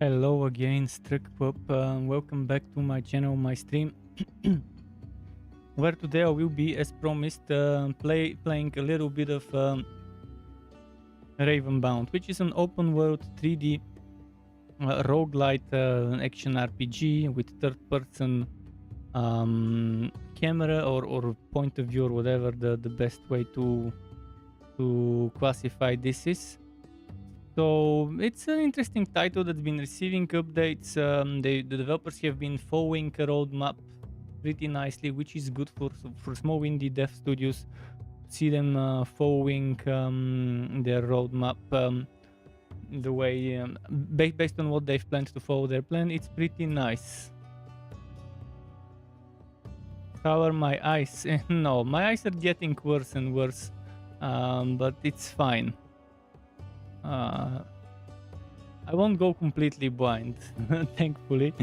Hello again, Strickpop. Welcome back to my channel, my stream, where today I will be, as promised, playing a little bit of Ravenbound, which is an open-world 3D roguelite action RPG with third-person camera or point of view or whatever the best way to classify this is. So it's an interesting title that's been receiving updates. The developers have been following a roadmap pretty nicely, which is good for small indie dev studios. See them following their roadmap the way based on what they've planned to follow their plan. It's pretty nice. How are my eyes? No, my eyes are getting worse and worse, but it's fine. I won't go completely blind, thankfully.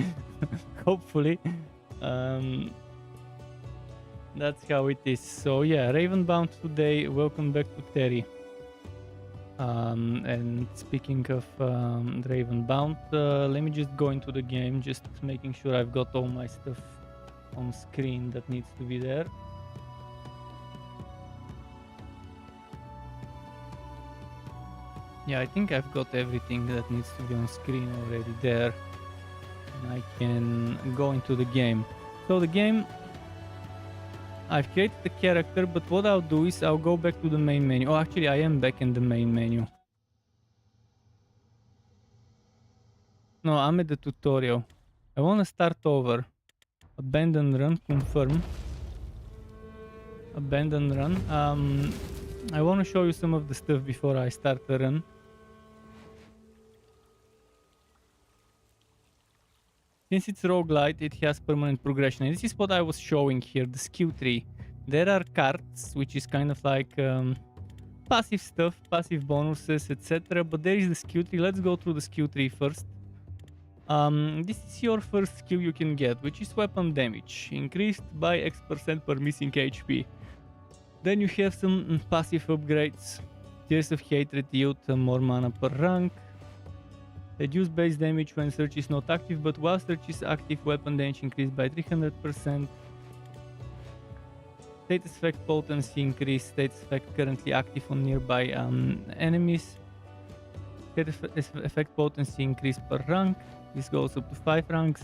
Hopefully. That's how it is. So yeah, Ravenbound today. Welcome back to Terry. And speaking of Ravenbound, let me just go into the game, just making sure I've got all my stuff on screen that needs to be there. Yeah, I think I've got everything that needs to be on screen already there. And I can go into the game. So the game, I've created the character, but what I'll do is I'll go back to the main menu. Oh, actually I am back in the main menu. No, I'm at the tutorial. I want to start over. Abandon run, confirm. Abandon run. I want to show you some of the stuff before I start the run. Since it's roguelite, it has permanent progression. And this is what I was showing here, the skill tree. There are cards, which is kind of like passive stuff, passive bonuses, etc. But there is the skill tree. Let's go through the skill tree first. This is your first skill you can get, which is weapon damage, increased by X% per missing HP. Then you have some passive upgrades. Tears of Hatred yield more mana per rank. Reduce base damage when search is not active, but while search is active, weapon damage increased by 300%. Status effect potency increase. Status effect currently active on nearby enemies. Status effect potency increase per rank. This goes up to 5 ranks.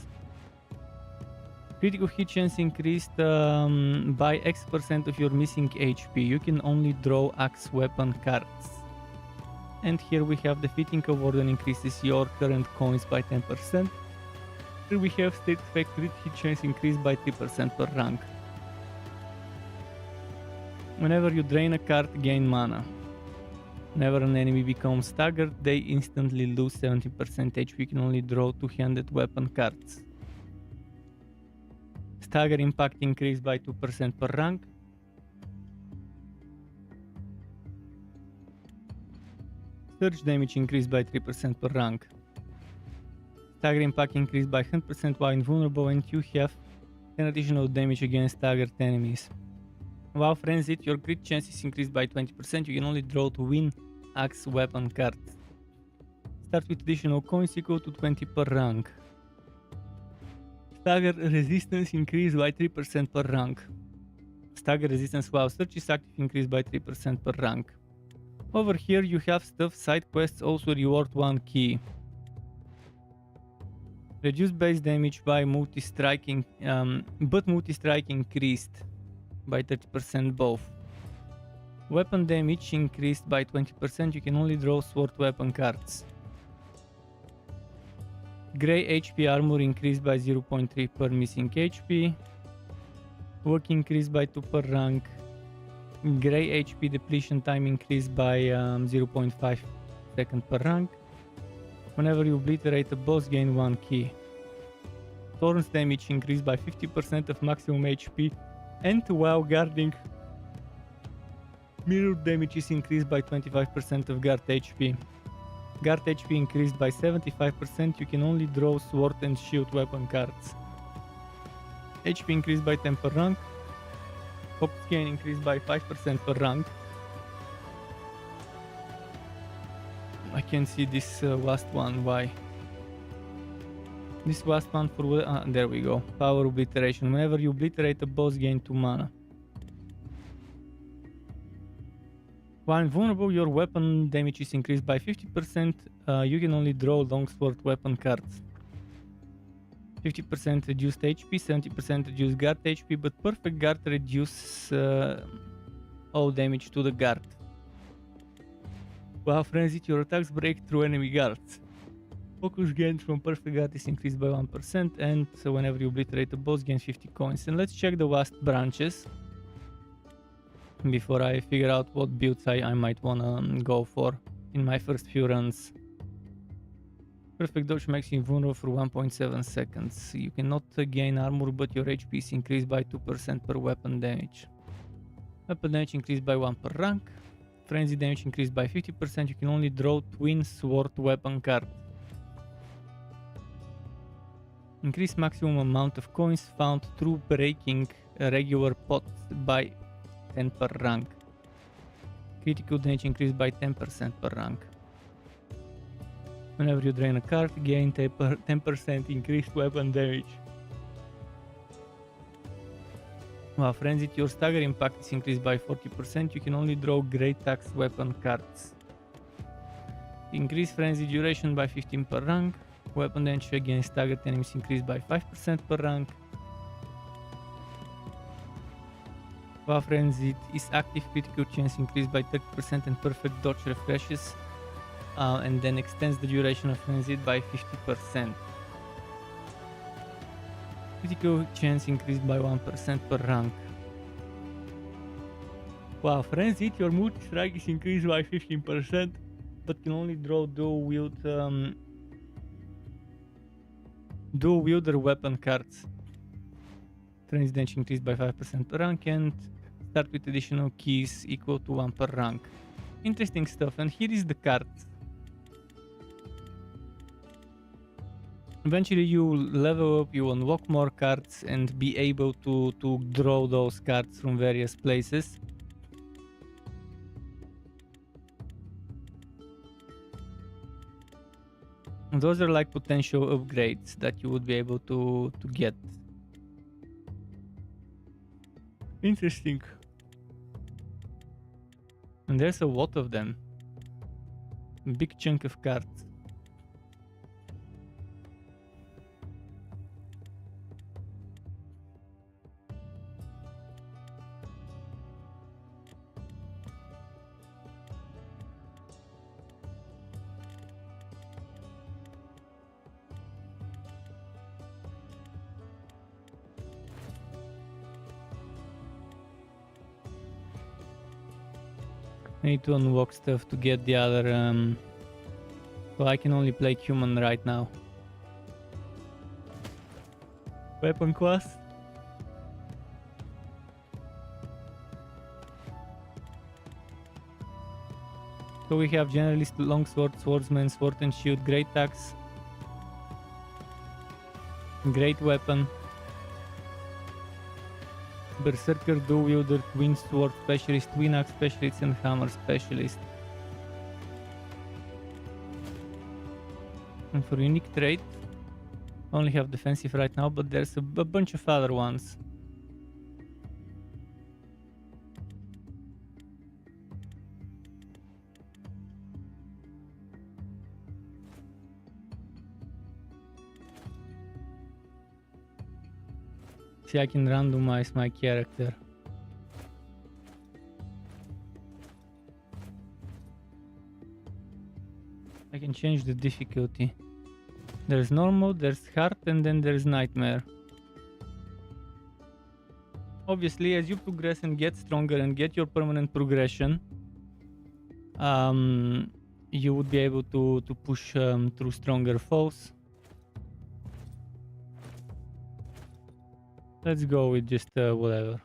Critical hit chance increased by X% of your missing HP. You can only draw axe weapon cards. And here we have defeating a warden increases your current coins by 10%. Here we have state effect crit hit chance increased by 3% per rank. Whenever you drain a card, gain mana. Whenever an enemy becomes staggered, they instantly lose 70% HP. You can only draw two-handed weapon cards. Stagger impact increased by 2% per rank. Surge damage increased by 3% per rank. Stagger impact increased by 100% while invulnerable, and you have 10 additional damage against staggered enemies. While frenzied, your crit chances increased by 20%. You can only draw to win axe weapon cards. Start with additional coins equal to 20 per rank. Stagger resistance increased by 3% per rank. Stagger resistance while search is active increased by 3% per rank. Over here you have stuff. Side quests also reward 1 key. Reduce base damage by multi-striking, but multi-strike increased by 30% both. Weapon damage increased by 20%. You can only draw sword weapon cards. Grey HP armor increased by 0.3 per missing HP. Work increased by 2 per rank. Grey HP depletion time increased by 0.5 second per rank. Whenever you obliterate a boss, gain 1 key. Thorns damage increased by 50% of maximum HP, and while guarding, mirror damage is increased by 25% of guard HP. Guard HP increased by 75%. You can only draw sword and shield weapon cards. HP increased by 10 per rank. Focus gain increased by 5% per rank. I can see this last one, why? This last one for there we go. Power obliteration. Whenever you obliterate a boss, gain 2 mana. While invulnerable, your weapon damage is increased by 50%. You can only draw longsword weapon cards. 50% reduced HP, 70% reduced guard HP, but perfect guard reduces all damage to the guard. While frenzied, your attacks break through enemy guards. Focus gained from perfect guard is increased by 1%, and so whenever you obliterate a boss, gain 50 coins. And let's check the last branches before I figure out what builds I might wanna go for in my first few runs. Perfect dodge makes you invulnerable for 1.7 seconds. You cannot gain armor, but your HP is increased by 2% per weapon damage. Weapon damage increased by 1 per rank. Frenzy damage increased by 50%. You can only draw twin sword weapon card. Increase maximum amount of coins found through breaking a regular pot by 10 per rank. Critical damage increased by 10% per rank. Whenever you drain a card, gain 10% increased weapon damage. While frenzied, your stagger impact is increased by 40%. You can only draw great axe weapon cards. Increase frenzy duration by 15 per rank. Weapon damage against staggered enemies increased by 5% per rank. While frenzied is active, critical chance increased by 30% and perfect dodge refreshes and then extends the duration of frenzied by 50%. Critical chance increased by 1% per rank. While frenzied, your mood strike is increased by 15%, but can only draw dual wielder weapon cards. Frenzy damage increased by 5% per rank and start with additional keys equal to 1 per rank. Interesting stuff, and here is the card. Eventually you level up, you unlock more cards and be able to draw those cards from various places. And those are like potential upgrades that you would be able to get. Interesting. And there's a lot of them. A big chunk of cards. I need to unlock stuff to get the other well, I can only play human right now. Weapon class. So we have generalist, longsword, swordsman, sword and shield, great axe, great weapon, berserker, dual wielder, twin sword specialist, twin axe specialist and hammer specialist. And for unique trait, I only have defensive right now, but there's a bunch of other ones. See, I can randomize my character. I can change the difficulty. There's normal, there's hard, and then there's nightmare. Obviously, as you progress and get stronger and get your permanent progression, you would be able to push through stronger foes. Let's go with just whatever.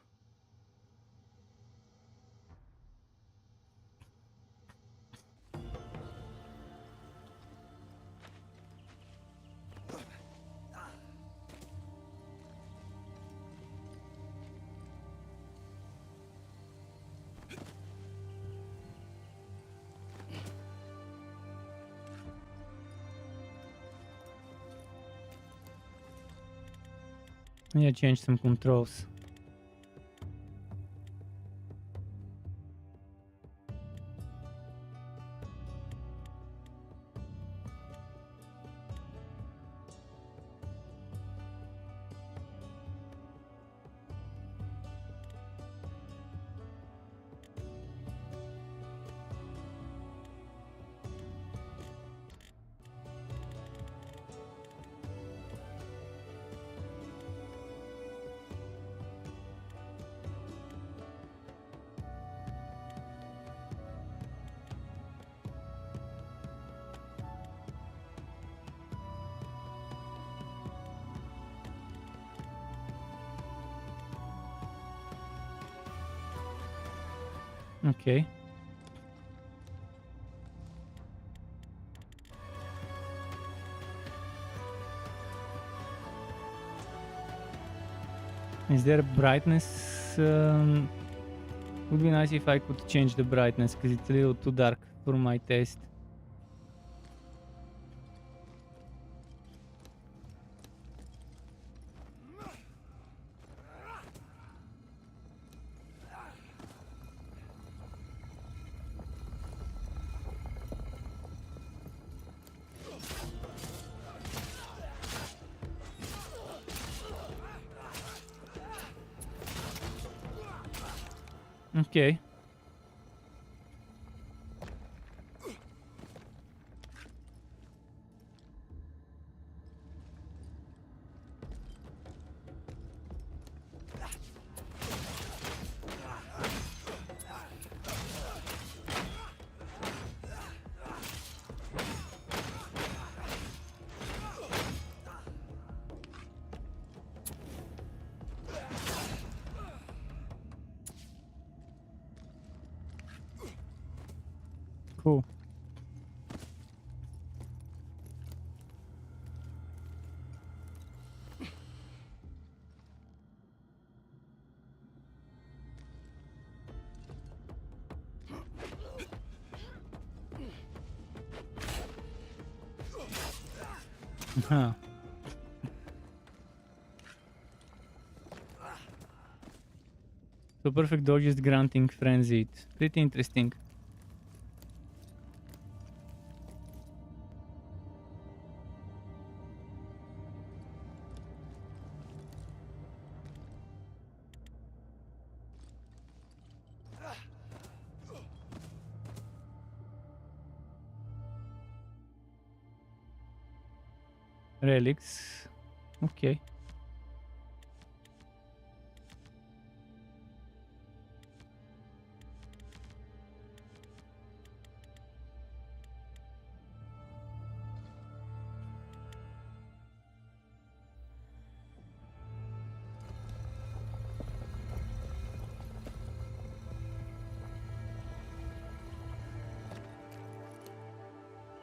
I need to change some controls. Okay. Is there a brightness? Would be nice if I could change the brightness because it's a little too dark for my taste. Okay. Cool. Huh. So perfect dog is granting frenzied. Pretty interesting. Relics. Okay.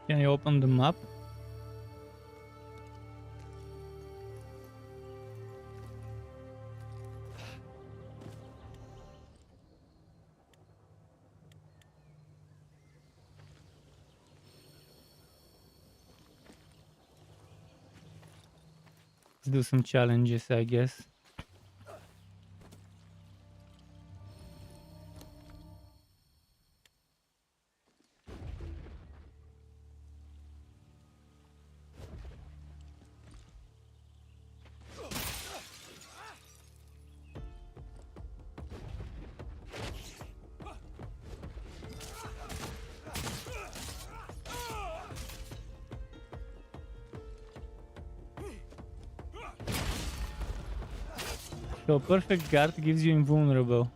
Can I open the map? Let's do some challenges, I guess. So perfect guard gives you invulnerable.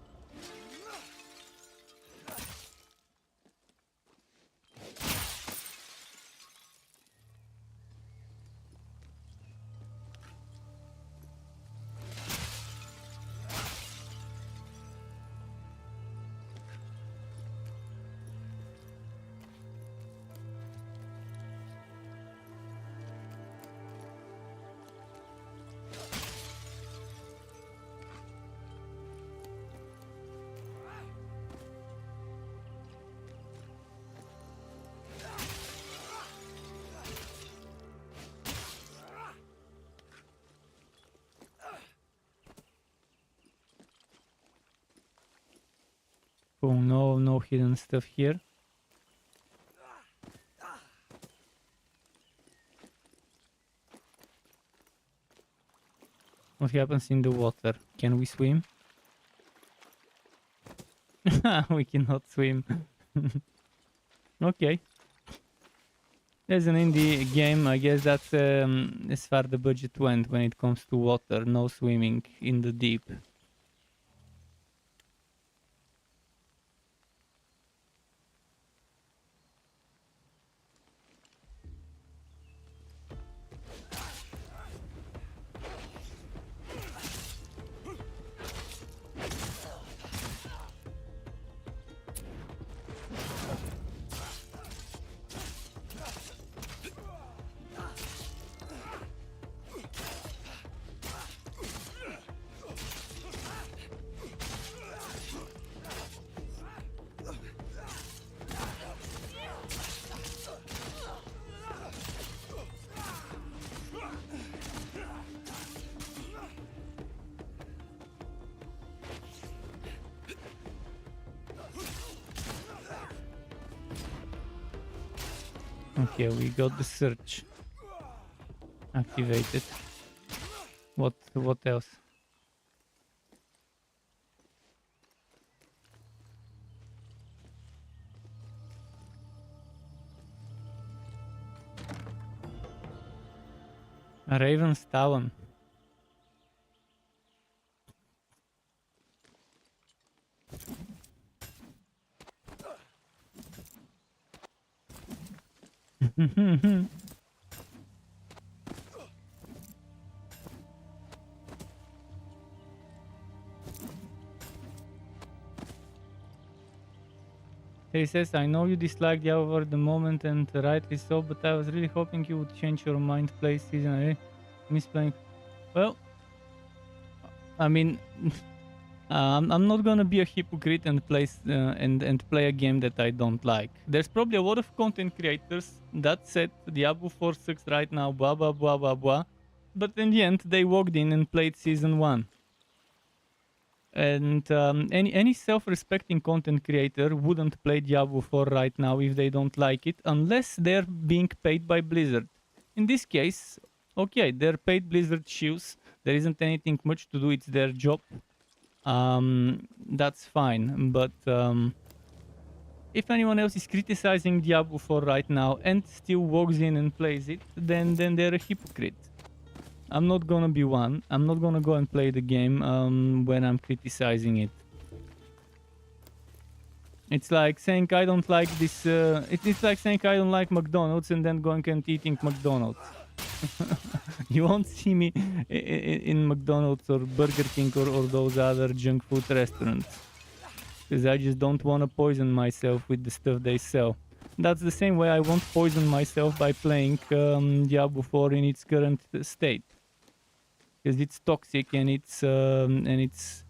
no hidden stuff here. What happens in the water? Can we swim? We cannot swim. Okay. There's an indie game. I guess that's as far the budget went when it comes to water. No swimming in the deep. Okay, we got the search activated. What else? A Raven's Talon. He says, I know you dislike the hour at the moment, and rightly so, but I was really hoping you would change your mind. Play season. I really miss playing. Well, I mean, I'm not gonna be a hypocrite and play a game that I don't like. There's probably a lot of content creators that said Diablo 4 sucks right now, blah blah blah blah blah, but in the end they walked in and played season 1. And any self-respecting content creator wouldn't play Diablo 4 right now if they don't like it, unless they're being paid by Blizzard. In this case, okay, they're paid Blizzard shoes. There isn't anything much to do. It's their job. That's fine. But if anyone else is criticizing Diablo 4 right now and still walks in and plays it, then they're a hypocrite. I'm not gonna be one. I'm not gonna go and play the game when I'm criticizing it. It's like saying I don't like this. It's like saying I don't like McDonald's and then going and eating McDonald's. You won't see me in McDonald's or Burger King or those other junk food restaurants, because I just don't want to poison myself with the stuff they sell. That's the same way I won't poison myself by playing Diablo 4 in its current state, because it's toxic and it's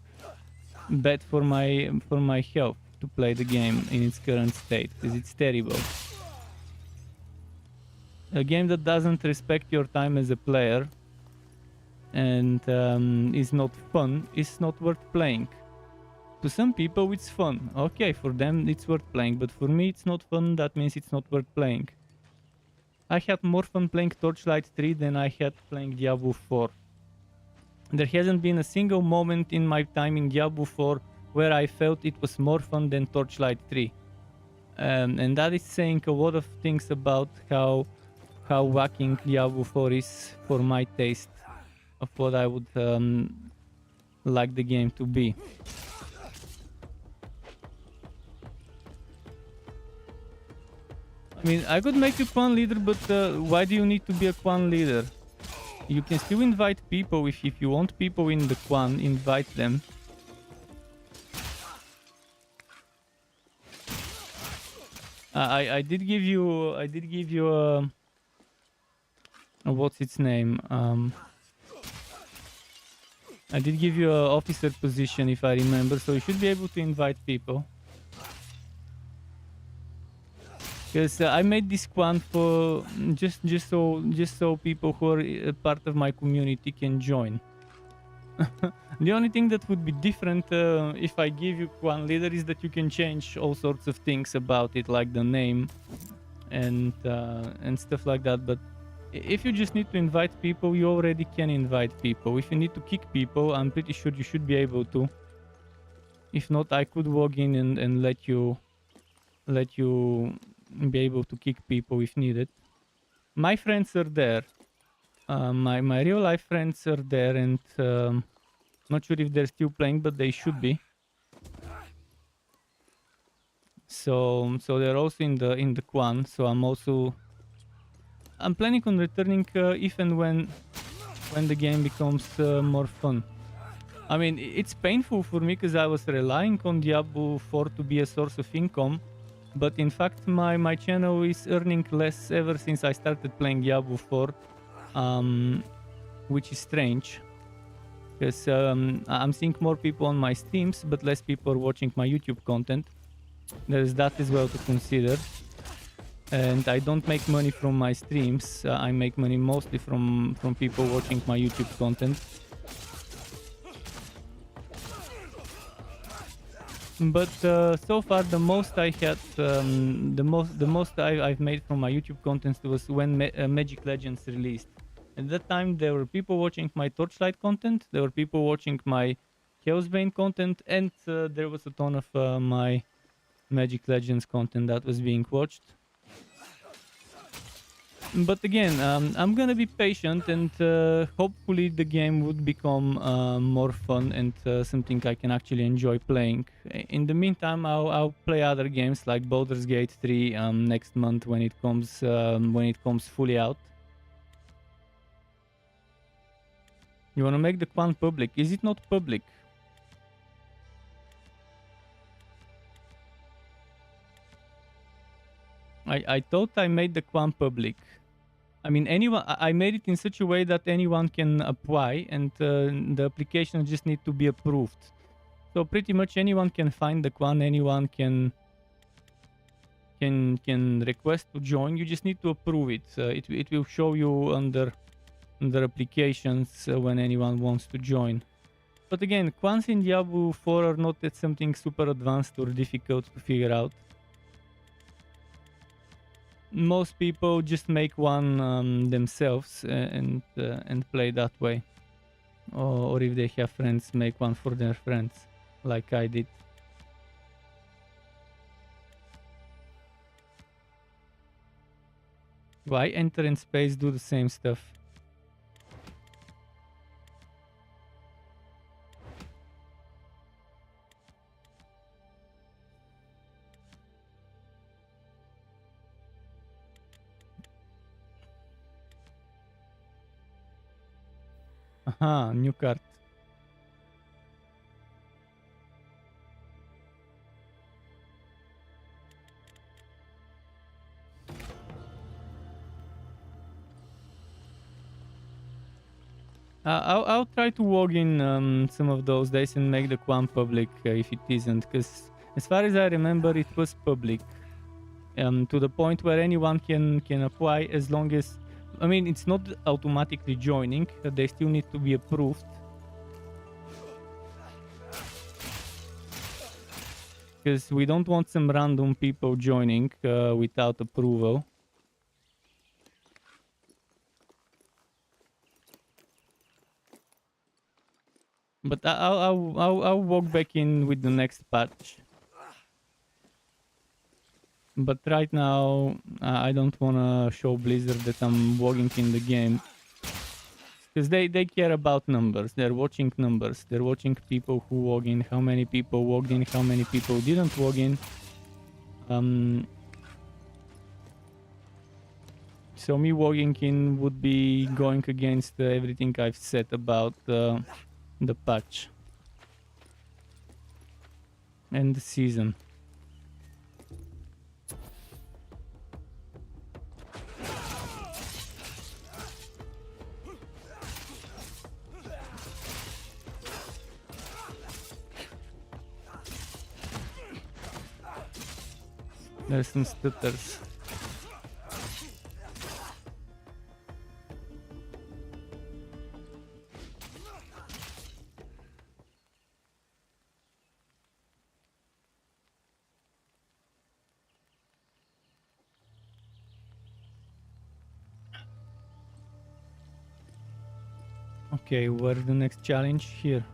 bad for my health to play the game in its current state, because it's terrible. A game that doesn't respect your time as a player and is not fun is not worth playing. To some people it's fun. Okay, for them it's worth playing, but for me it's not fun. That means it's not worth playing. I had more fun playing Torchlight 3 than I had playing Diablo 4. There hasn't been a single moment in my time in Diablo 4 where I felt it was more fun than Torchlight 3. And that is saying a lot of things about how whacking Diablo 4 is for my taste of what I would like the game to be. I mean, I could make a clan leader, but why do you need to be a clan leader? You can still invite people. If you want people in the clan, invite them. I did give you what's its name? I did give you an officer position, if I remember, so you should be able to invite people. Because I made this clan for just so people who are part of my community can join. The only thing that would be different if I give you one leader is that you can change all sorts of things about it, like the name and stuff like that. But if you just need to invite people, you already can invite people. If you need to kick people, I'm pretty sure you should be able to. If not, I could log in and let you be able to kick people if needed. My friends are there. My real life friends are there, and not sure if they're still playing, but they should be. So they're also in the Quan. So I'm planning on returning if and when the game becomes more fun. I mean, it's painful for me because I was relying on Diablo 4 to be a source of income, but in fact my channel is earning less ever since I started playing Diablo 4, which is strange because I'm seeing more people on my streams but less people are watching my YouTube content. There's that as well to consider. And I don't make money from my streams. I make money mostly from people watching my YouTube content. But so far, the most I had, the most I've made from my YouTube content was when Magic Legends released. At that time, there were people watching my Torchlight content. There were people watching my Chaosbane content, and there was a ton of my Magic Legends content that was being watched. But again, I'm gonna be patient, and hopefully the game would become more fun and something I can actually enjoy playing. In the meantime, I'll play other games like Baldur's Gate 3 next month when it comes fully out. You wanna make the Quan public? Is it not public? I thought I made the Quan public. I mean, I made it in such a way that anyone can apply, and the application just need to be approved. So pretty much anyone can find the Quan, anyone can request to join. You just need to approve it. It will show you under applications when anyone wants to join. But again, Quans in Diablo 4 are not that something super advanced or difficult to figure out. Most people just make one themselves and play that way, or if they have friends, make one for their friends, like I did. Why enter in space do the same stuff? Aha, new card. I'll try to log in some of those days and make the Quan public if it isn't, because as far as I remember, it was public to the point where anyone can apply as long as, I mean, it's not automatically joining. They still need to be approved. Because we don't want some random people joining without approval. But I'll walk back in with the next patch. But right now, I don't want to show Blizzard that I'm logging in the game. Because they care about numbers. They're watching numbers. They're watching people who log in, how many people logged in, how many people didn't log in. So me logging in would be going against everything I've said about the patch and the season. There's some stutters. Okay, where's the next challenge? Here.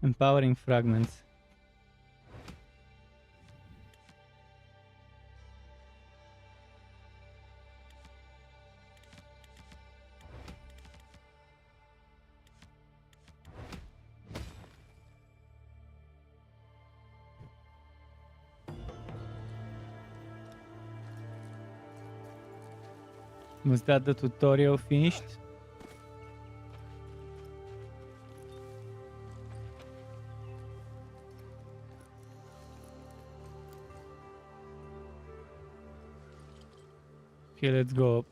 Empowering fragments. Was that the tutorial finished? Okay, let's go up.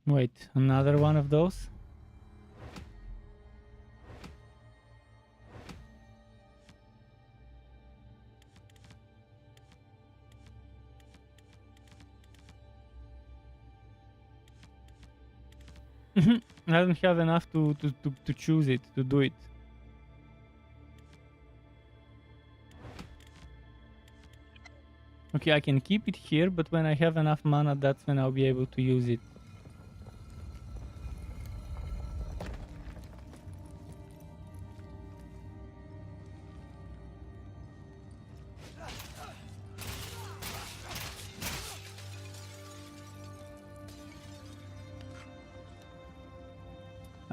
Wait, another one of those? I don't have enough to choose it, to do it. Okay, I can keep it here, but when I have enough mana, that's when I'll be able to use it.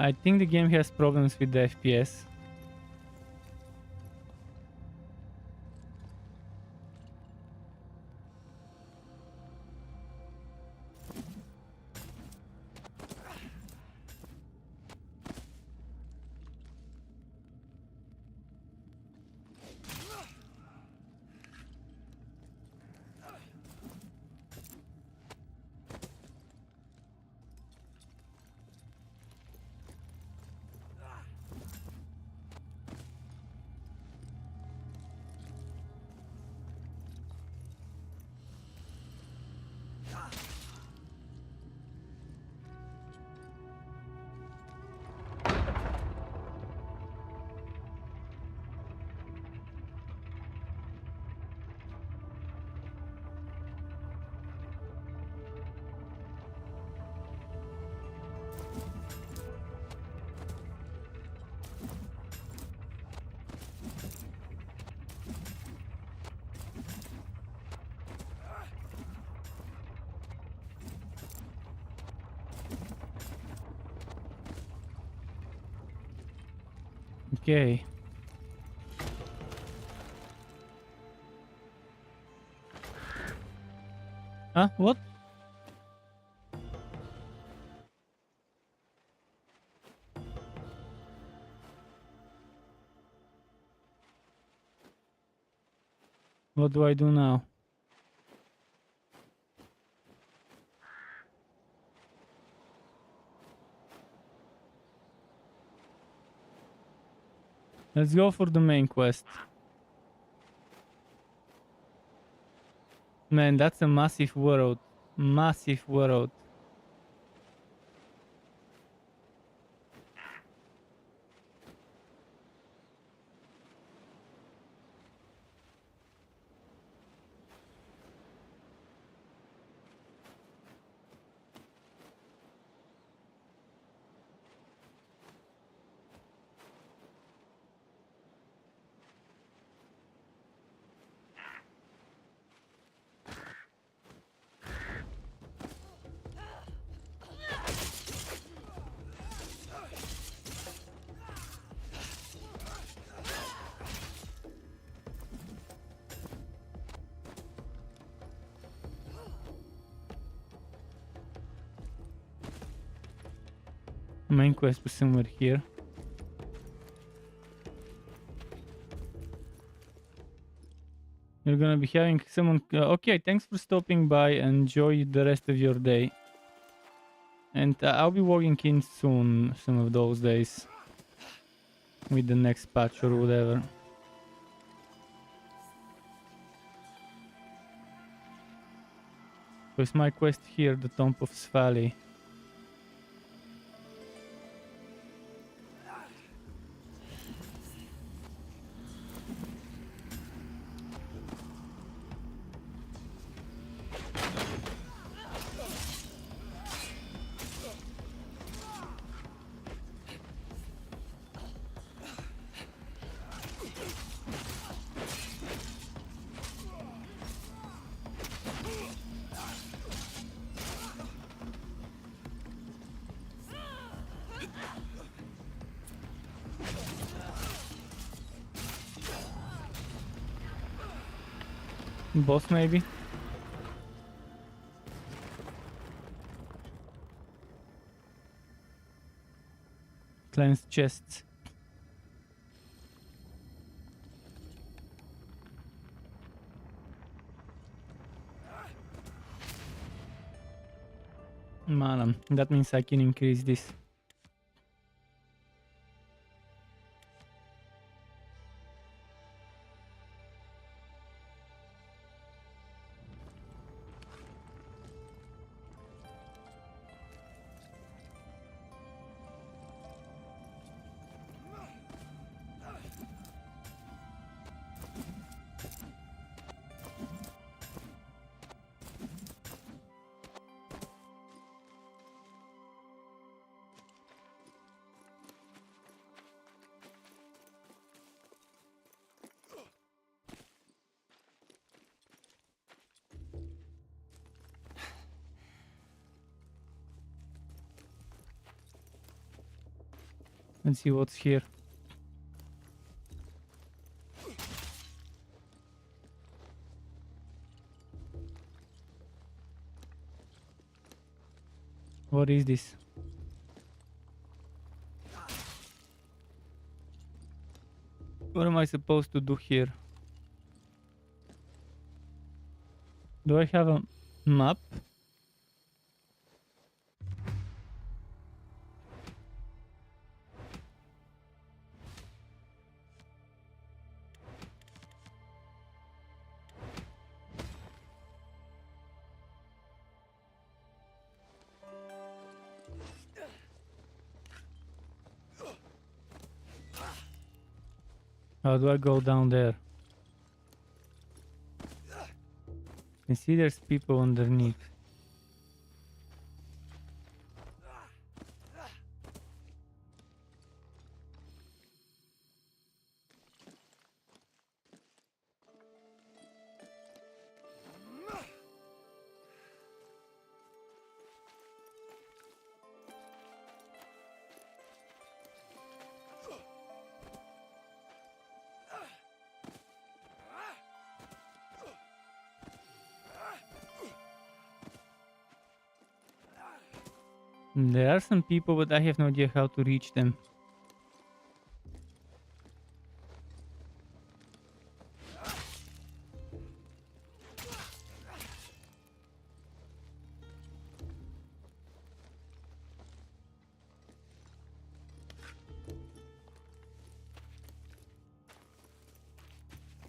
I think the game has problems with the FPS. Okay. Huh? What? What do I do now? Let's go for the main quest. Man, that's a massive world. Massive world. Main quest was somewhere here. You're gonna be having someone... okay, thanks for stopping by. Enjoy the rest of your day. And I'll be walking in soon, some of those days. With the next patch or whatever. Where's my quest here? The Tomb of Svali. Boss maybe? Cleansed chests. Mana. That means I can increase this. Let's see what's here. What is this? What am I supposed to do here? Do I have a map? How do I go down there? I see there's people underneath. There are some people, but I have no idea how to reach them.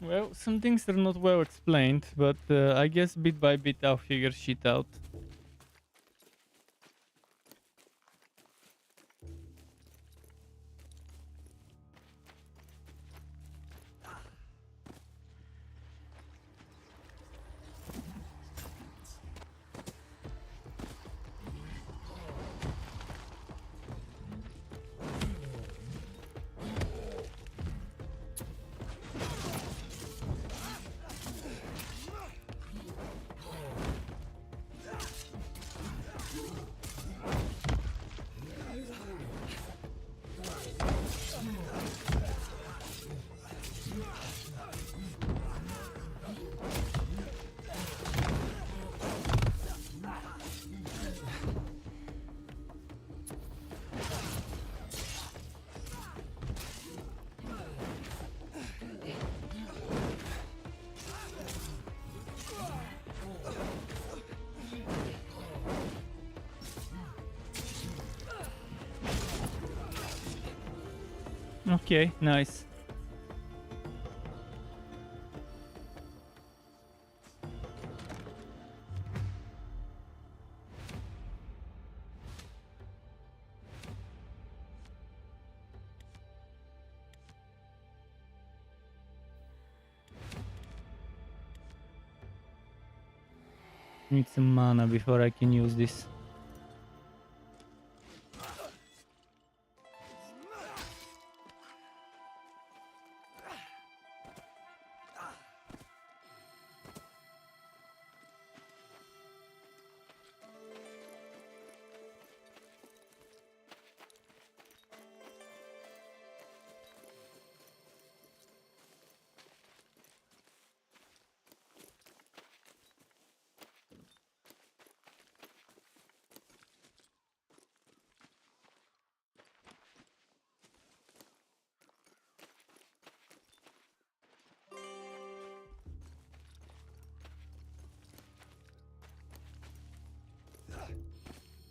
Well, some things are not well explained, but I guess bit by bit I'll figure shit out. Okay, nice. Need some mana before I can use this.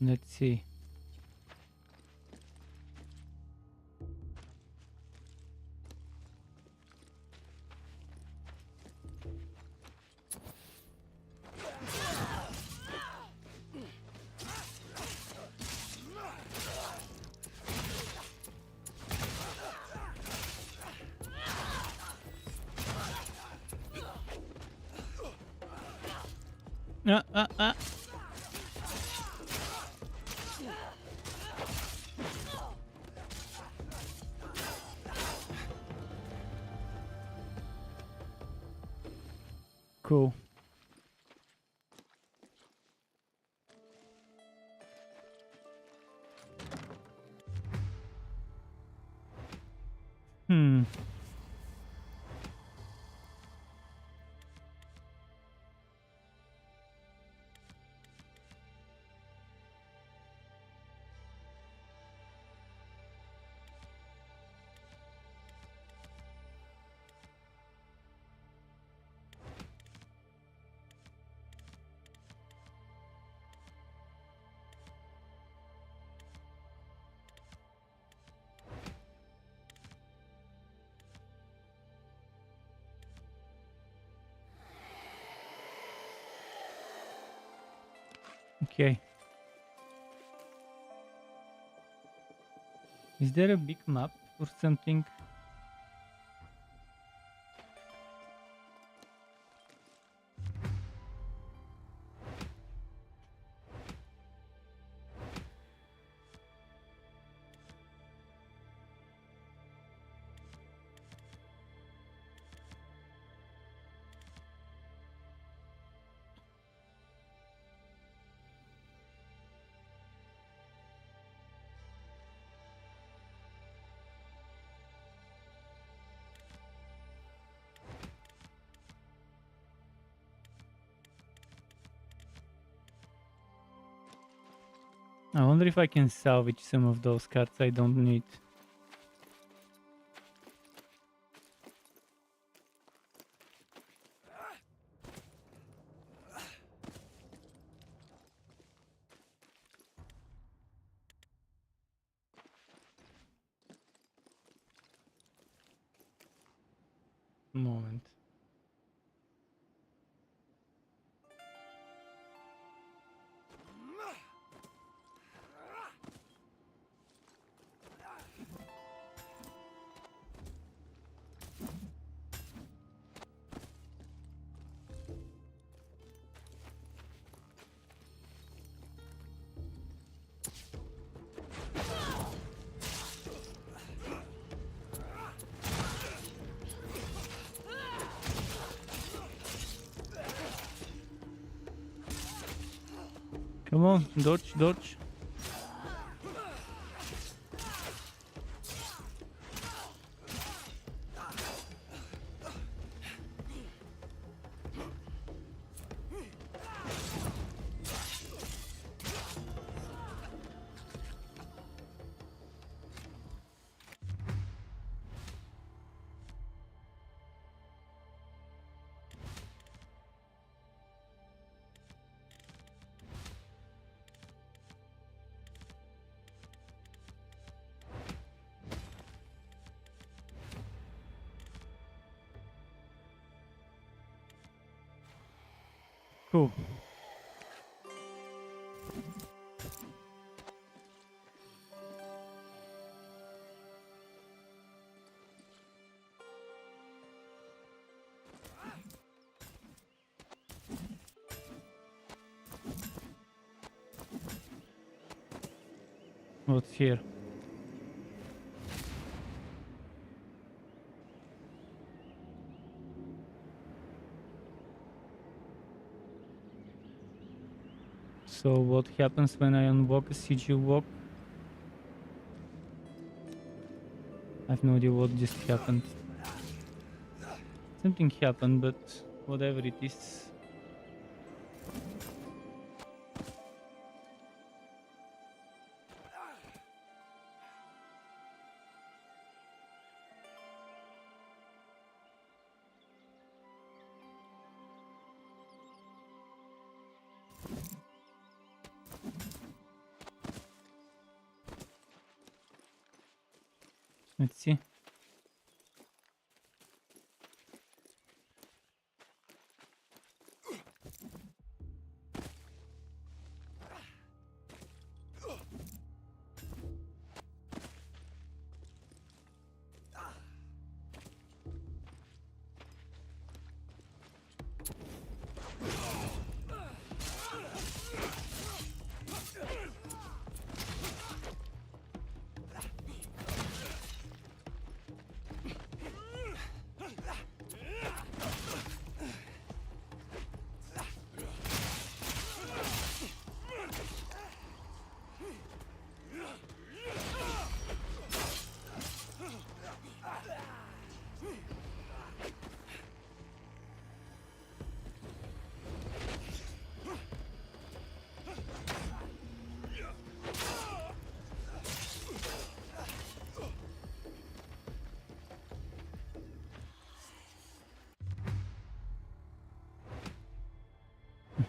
Let's see. Ah. Cool. Hmm. Okay. Is there a big map or something? I wonder if I can salvage some of those cards I don't need. Moment. Come on, dodge, dodge. Cool. What's here? So what happens when I unwalk a sigil walk? I have no idea what just happened. Something happened, but whatever it is. Let's see.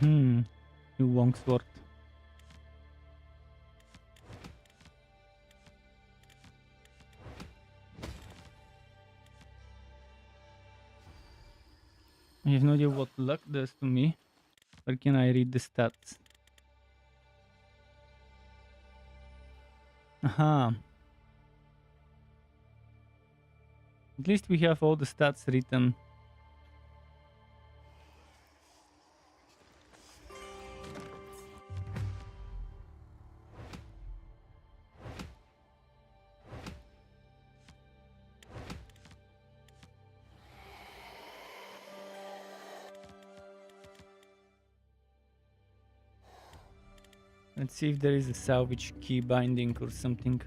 New Wong sword. I have no idea what luck does to me. Where can I read the stats? Aha. At least we have all the stats written. Let's see if there is a salvage key binding or something.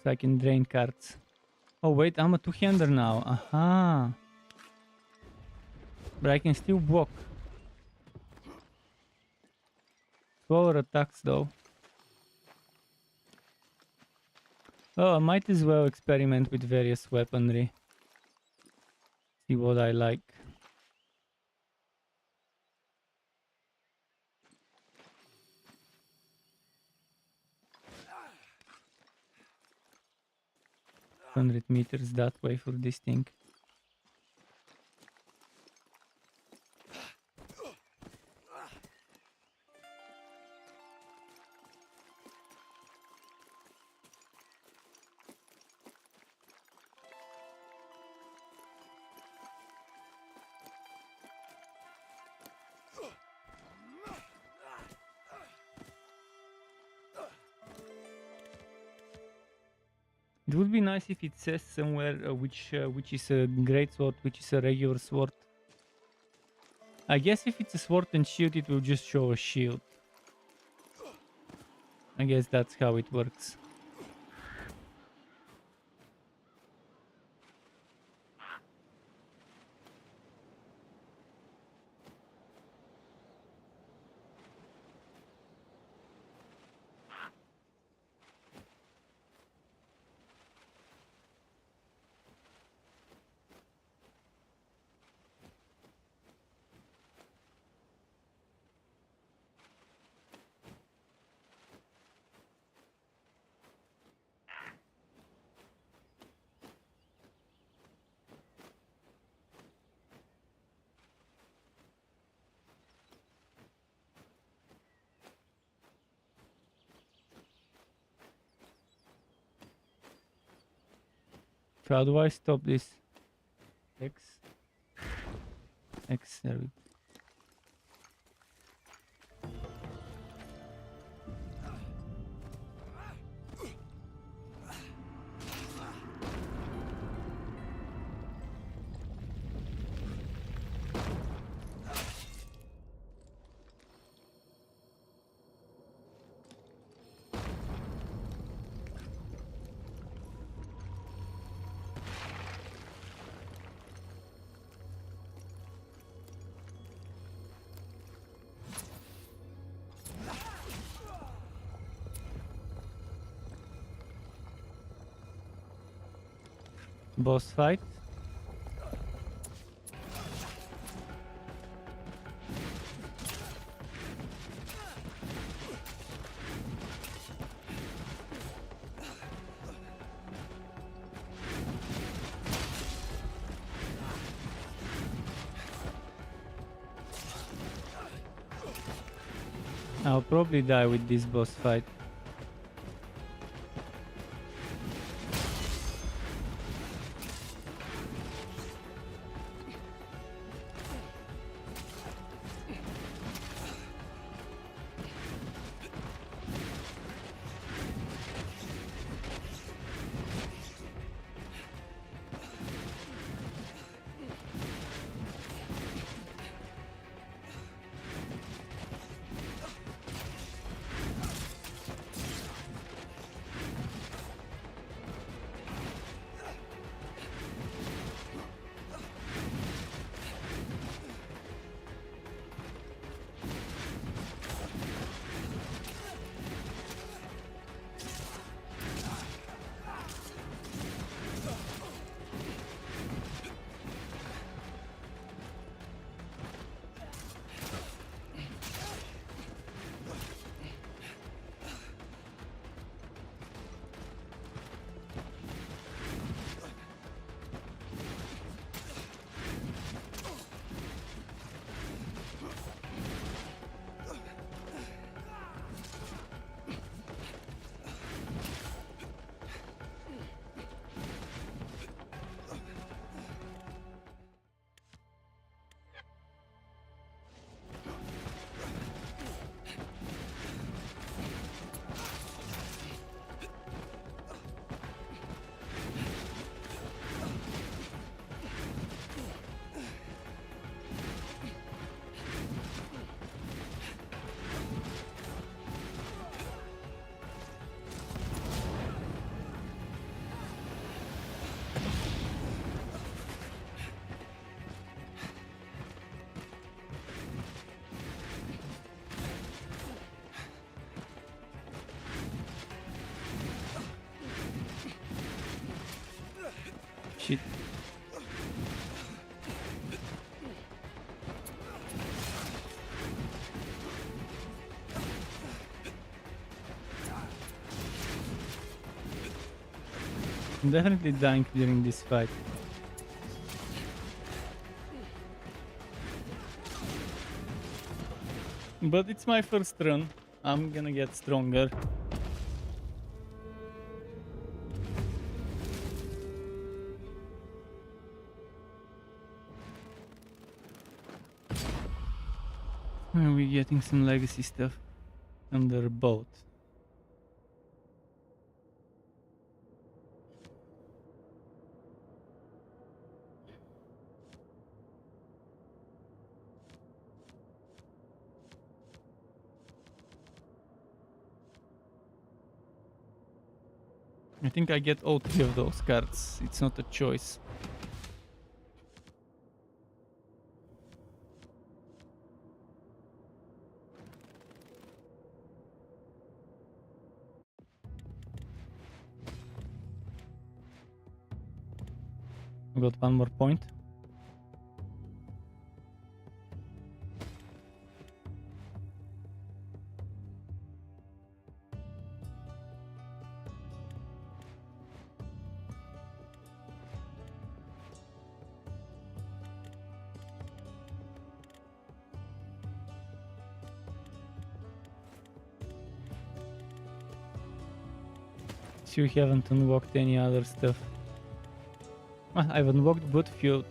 So I can drain cards. Oh wait, I'm a two-hander now. Aha. But I can still walk. Slower attacks though. Oh, I might as well experiment with various weaponry. See what I like. $100 that way for this thing. It would be nice if it says somewhere which is a great sword, which is a regular sword. I guess if it's a sword and shield, it will just show a shield. I guess that's how it works. So how do I stop this? X. There we go. Boss fight. I'll probably die with this boss fight. Shit. I'm definitely dying during this fight. But it's my first run. I'm gonna get stronger. Are we getting some legacy stuff on their boat? I think I get all 3 of those cards. It's not a choice. I got 1 more point. So you haven't unlocked any other stuff. Ah, I've unlocked Battlefield.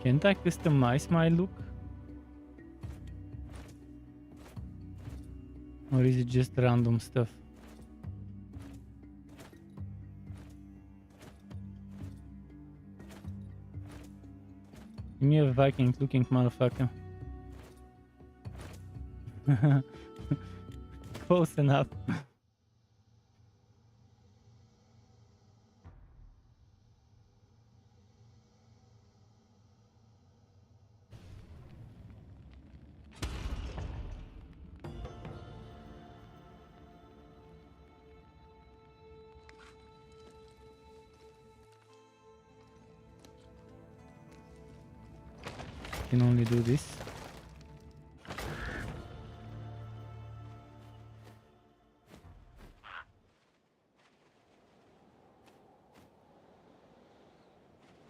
Can't I customize my look? Or is it just random stuff? Give me a Viking looking motherfucker. Close enough. Can only do this.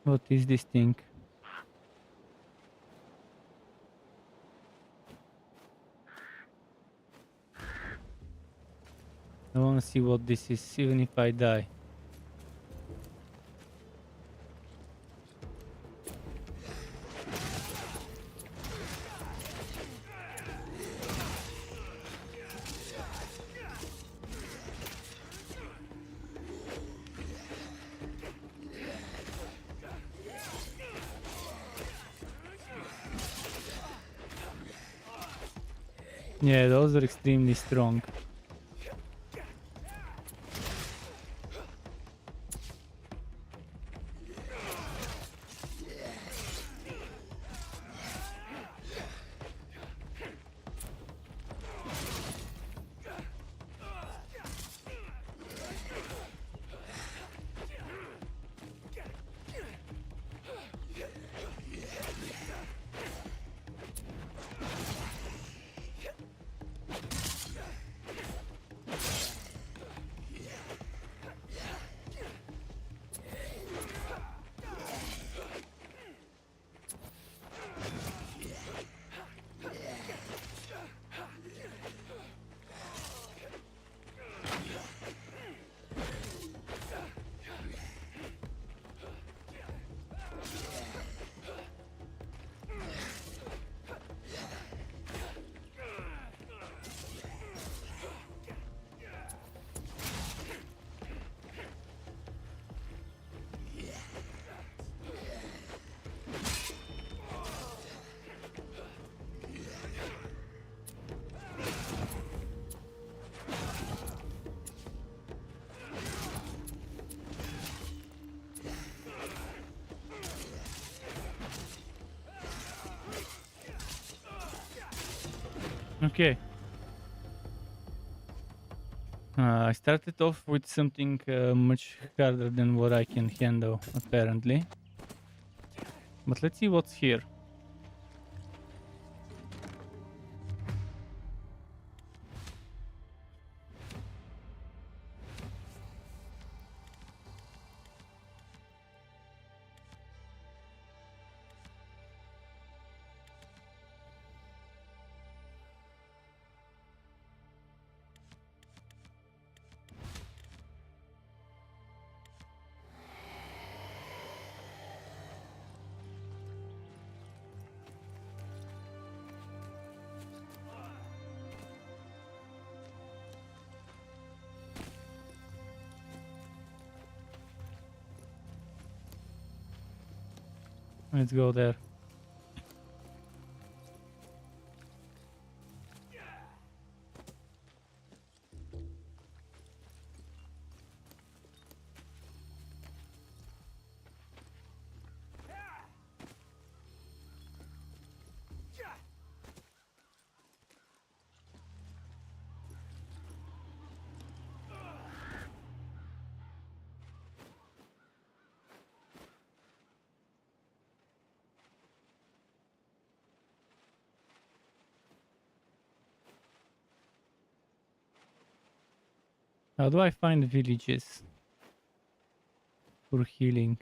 What is this thing? I wanna see what this is, even if I die. Yeah, those are extremely strong. Okay. I started off with something much harder than what I can handle, apparently. But let's see what's here. Let's go there. How do I find villages for healing?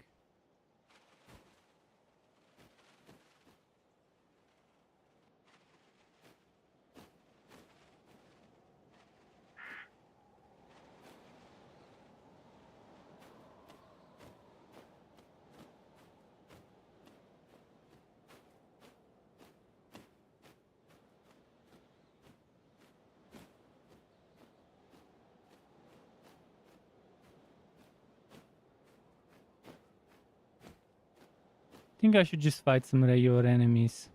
I think I should just fight some regular enemies.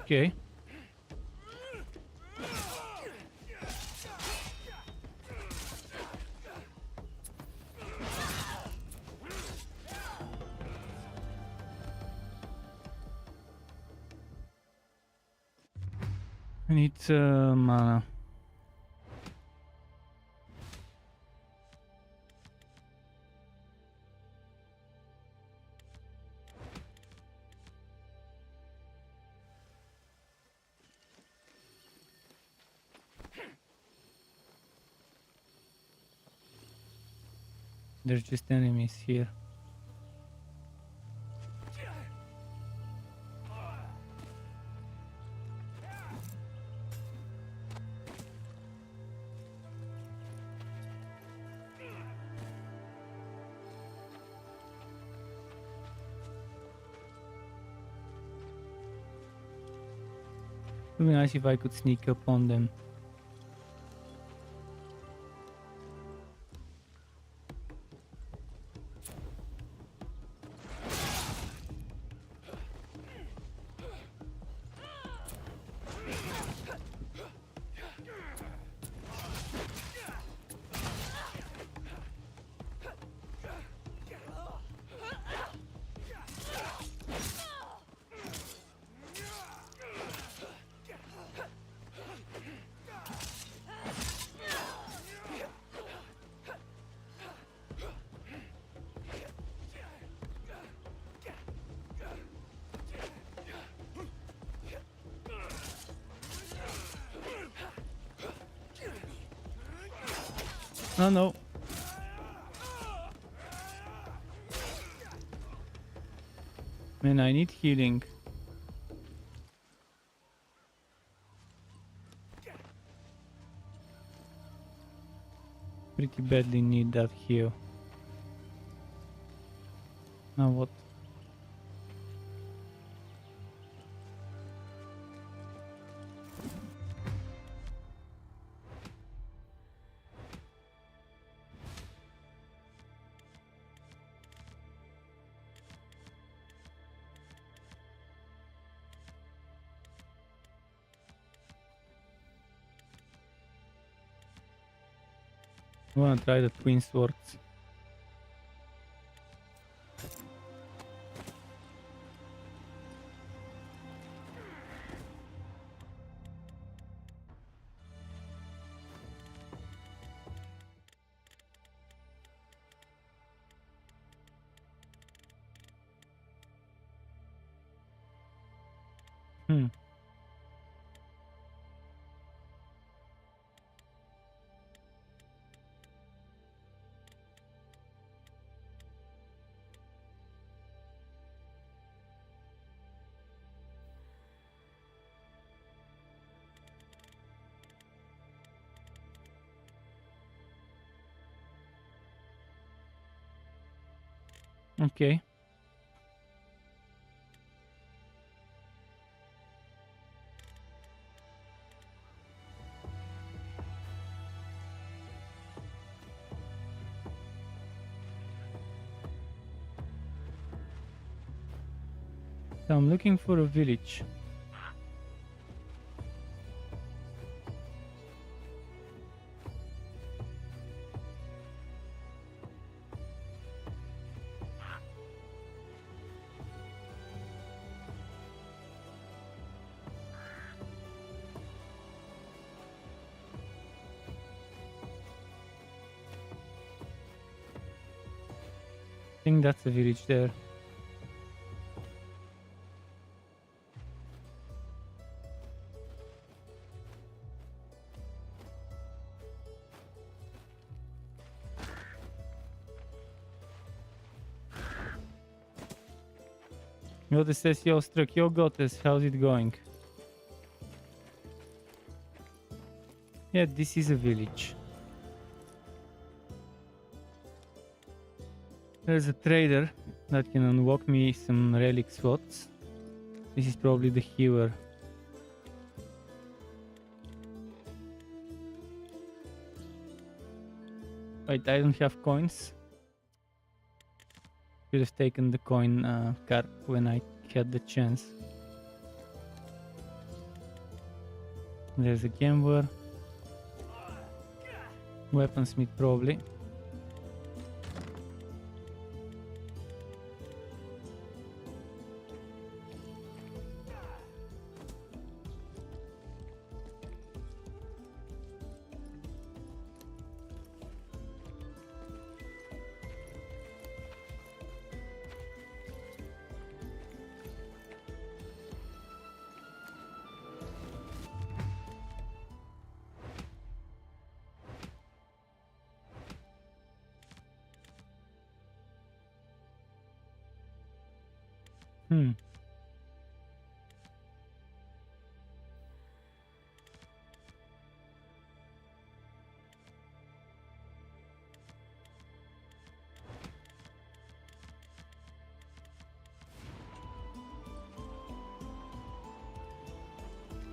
Okay. I need mana. There's just enemies here. It would be nice if I could sneak up on them. Oh no. Man, I need healing. Pretty badly need that heal. Now what? I wanna try the twin swords. Hmm. Okay. So I'm looking for a village. I think that's a village there. Yoda says, yo, Struck, yo, Gottes, how's it going? Yeah, this is a village. There's a trader that can unlock me some relic slots. This is probably the healer. Wait, I don't have coins. Should have taken the coin card when I had the chance. There's a gambler. Weaponsmith probably. Hmm.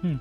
Hmm.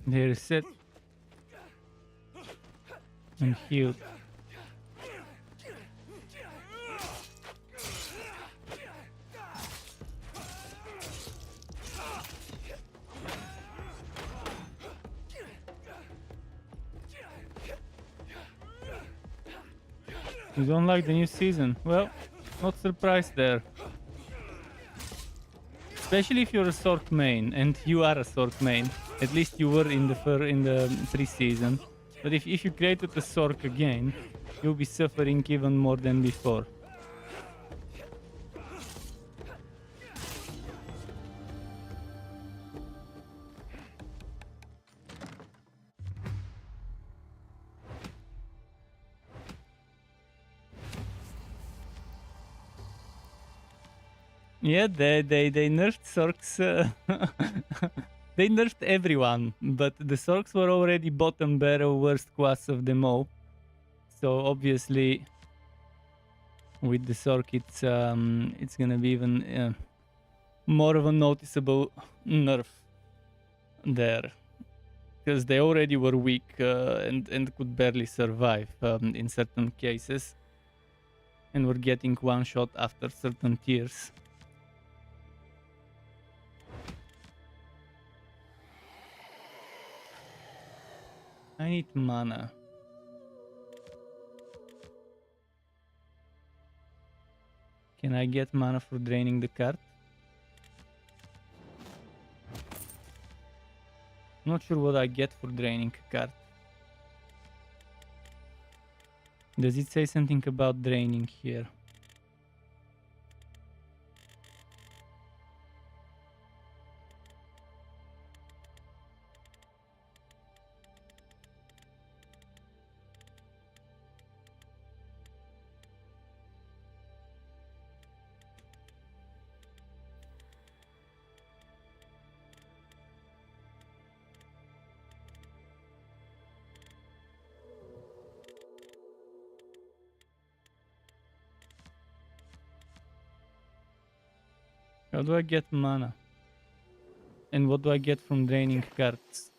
They're set and healed. You don't like the new season? Well, not surprised there. Especially if you're a Sork main, and you are a Sork main. At least you were in the pre-season. But if you created a Sork again, you'll be suffering even more than before. Yeah, they nerfed Sorks. They nerfed everyone, but the Sorks were already bottom barrel worst class of them all. So obviously, with the Sork, it's gonna be even more of a noticeable nerf there, because they already were weak and could barely survive in certain cases, and were getting one shot after certain tiers. I need mana. Can I get mana for draining the card? Not sure what I get for draining a card. Does it say something about draining here? How do I get mana? And what do I get from draining cards?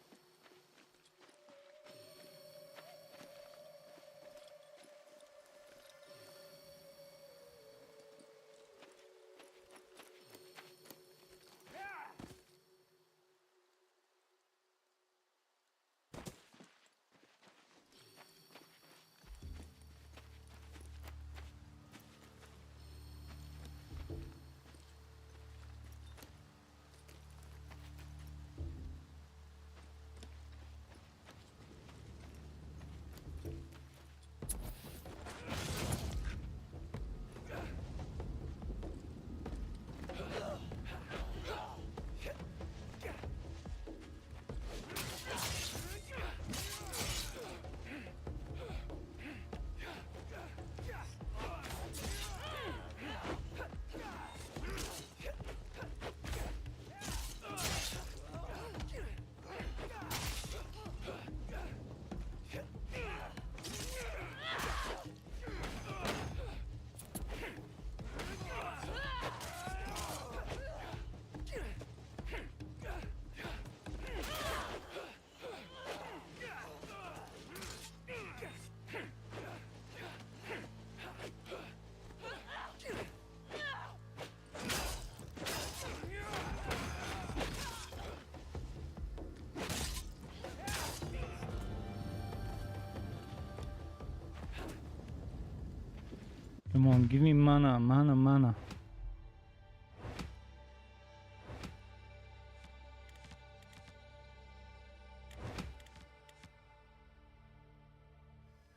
Come on, give me mana, mana.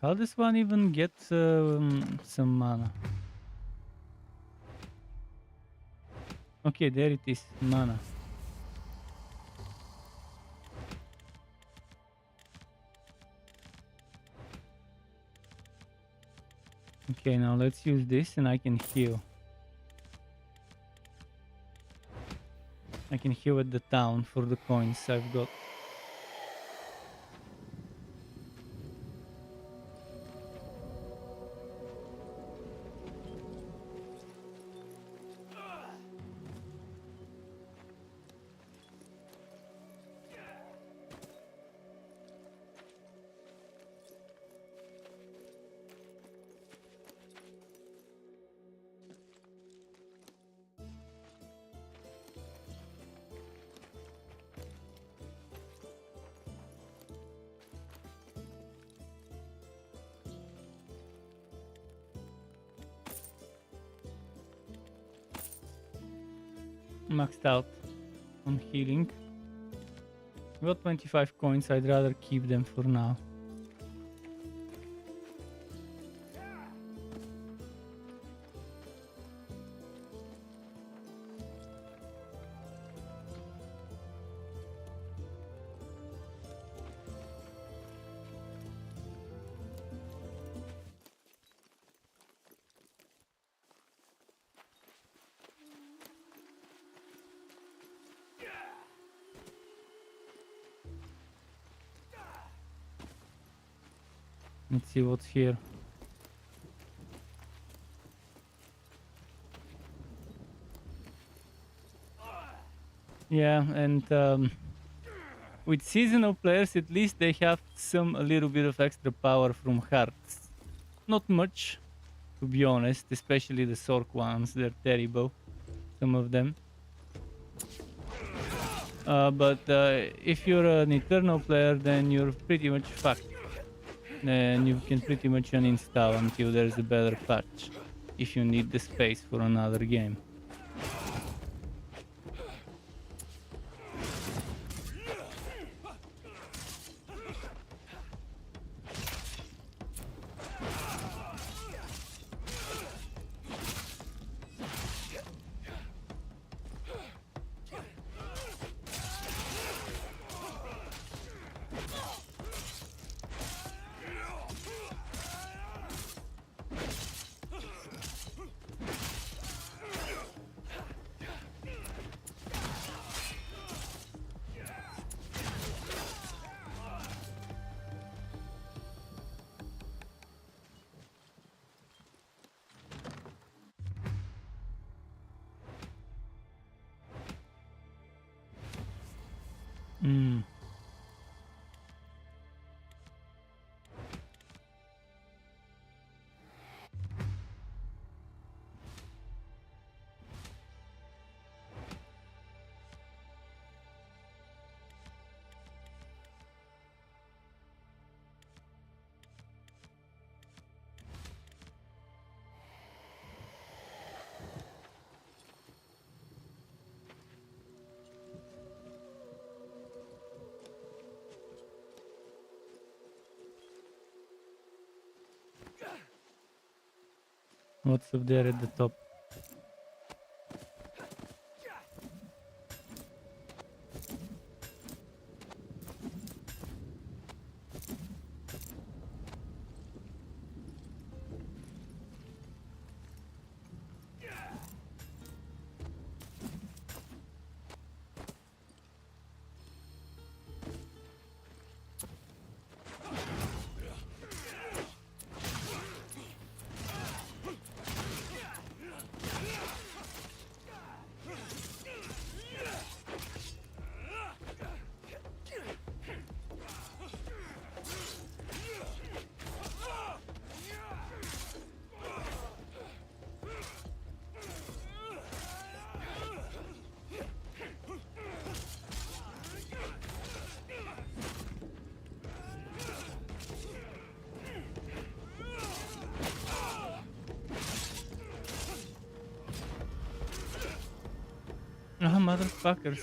How does one even get some mana? Okay, there it is, mana. Okay, now let's use this and I can heal. I can heal at the town for the coins I've got. Maxed out on healing. Got 25 coins, I'd rather keep them for now. Let's see what's here. Yeah, and with seasonal players, at least they have a little bit of extra power from hearts. Not much, to be honest, especially the Sork ones. They're terrible, some of them. But if you're an Eternal player, then you're pretty much fucked. Then you can pretty much uninstall until there's a better patch, if you need the space for another game. Mm. What's up there at the top? Ah, motherfuckers.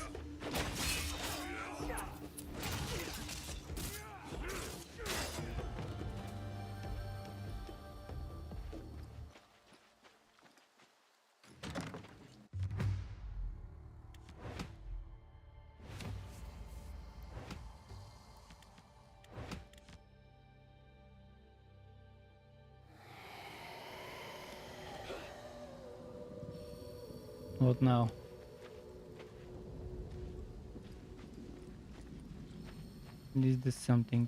What now? Is this something?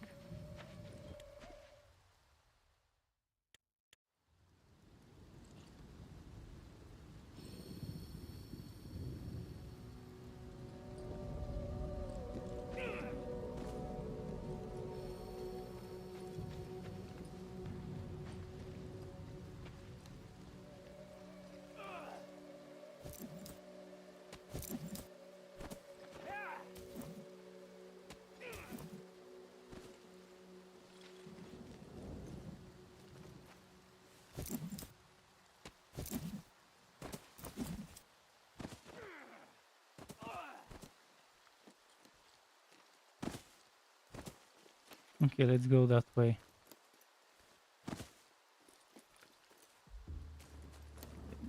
Okay, let's go that way.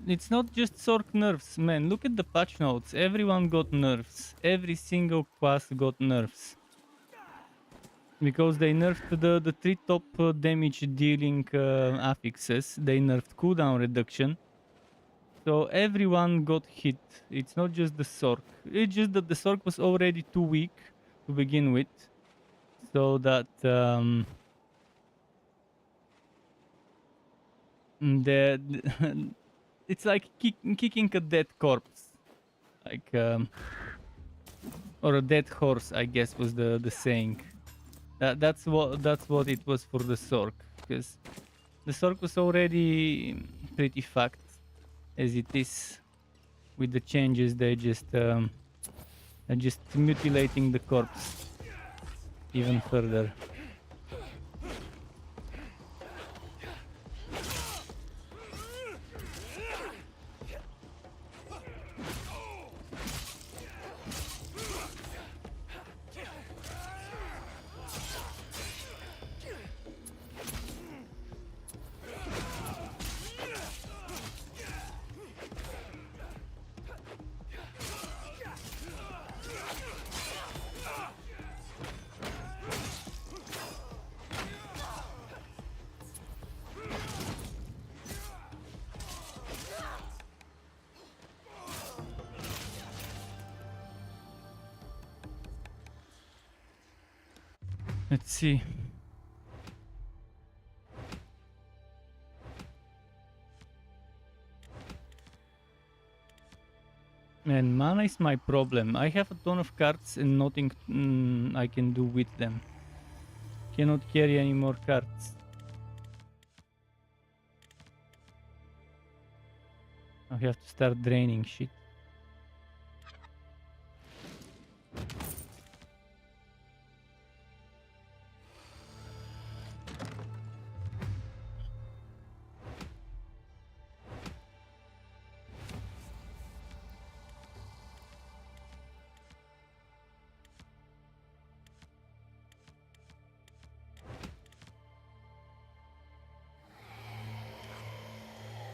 It's not just Sork nerfs, man. Look at the patch notes. Everyone got nerfs. Every single class got nerfs. Because they nerfed the three top damage dealing affixes. They nerfed cooldown reduction. So everyone got hit. It's not just the Sork. It's just that the Sork was already too weak to begin with. So that the it's like kicking a dead corpse, like or a dead horse, I guess was the saying. That's what it was for the Sork, because the Sork was already pretty fucked as it is. With the changes, they just and just mutilating the corpse even further. Let's see. And mana is my problem. I have a ton of cards and nothing I can do with them. Cannot carry any more cards. I have to start draining shit.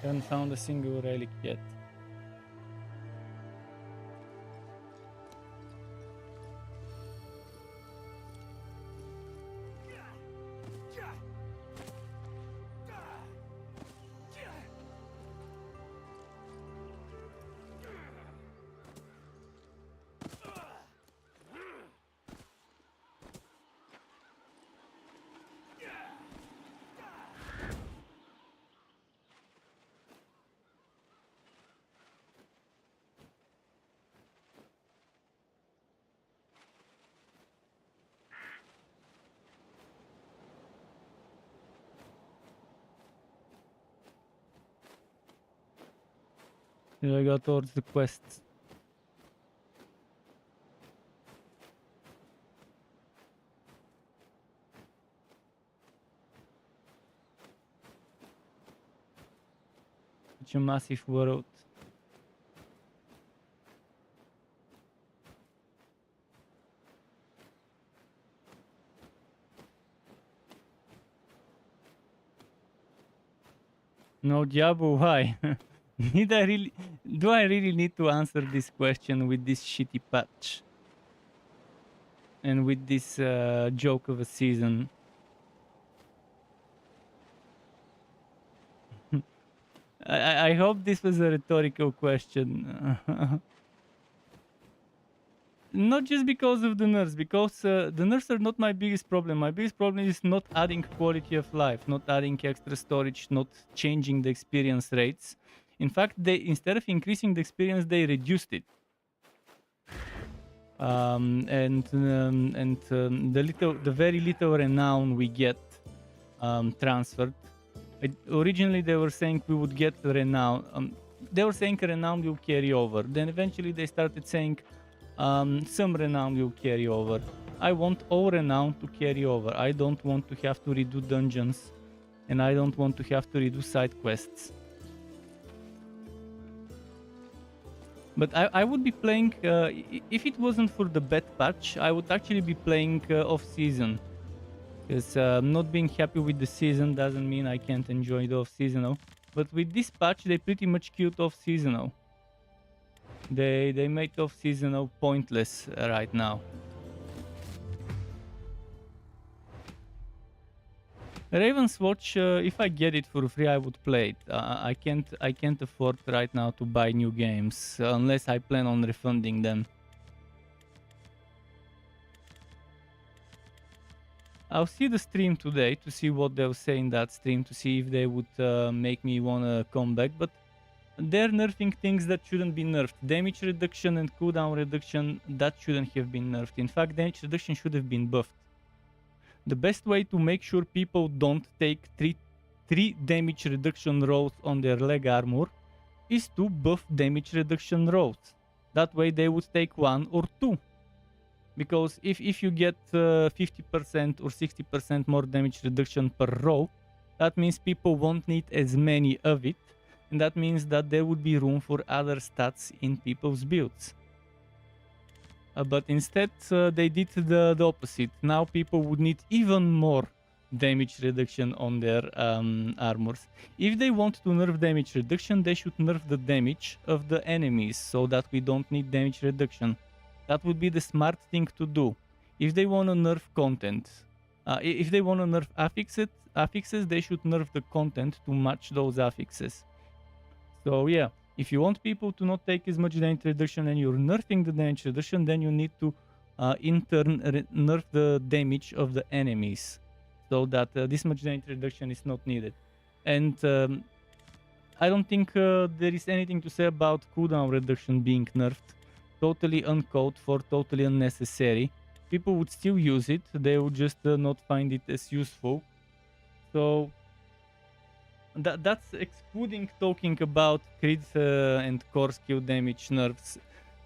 Haven't found a single relic yet. Here I go towards the quests. Such a massive world. No Diablo, why? Do I really need to answer this question with this shitty patch? And with this joke of a season? I hope this was a rhetorical question. Not just because of the nerfs, because the nerfs are not my biggest problem. My biggest problem is not adding quality of life, not adding extra storage, not changing the experience rates. In fact, they instead of increasing the experience, they reduced it. The very little renown we get transferred. Originally, they were saying we would get renown. They were saying renown will carry over. Then eventually, they started saying some renown will carry over. I want all renown to carry over. I don't want to have to redo dungeons, and I don't want to have to redo side quests. But I would be playing, if it wasn't for the bad patch, I would actually be playing off-season. Because not being happy with the season doesn't mean I can't enjoy the off-seasonal. But with this patch, they pretty much killed off-seasonal. They made off-seasonal pointless right now. Raven's Watch, if I get it for free, I would play it. I can't afford right now to buy new games unless I plan on refunding them. I'll see the stream today to see what they'll say in that stream, to see if they would make me wanna come back. But they're nerfing things that shouldn't be nerfed. Damage reduction and cooldown reduction, that shouldn't have been nerfed. In fact, damage reduction should have been buffed. The best way to make sure people don't take three damage reduction rolls on their leg armor is to buff damage reduction rolls. That way they would take 1 or 2. Because if you get 50% or 60% more damage reduction per row, that means people won't need as many of it, and that means that there would be room for other stats in people's builds. But instead, they did the opposite. Now people would need even more damage reduction on their armors. If they want to nerf damage reduction, they should nerf the damage of the enemies so that we don't need damage reduction. That would be the smart thing to do. If they want to nerf content, if they want to nerf affixes, they should nerf the content to match those affixes. So yeah, if you want people to not take as much damage reduction and you're nerfing the damage reduction, then you need to in turn nerf the damage of the enemies so that this much damage reduction is not needed. And I don't think there is anything to say about cooldown reduction being nerfed. Totally uncalled for, totally unnecessary. People would still use it, they would just not find it as useful. So that's excluding talking about crit and core skill damage nerfs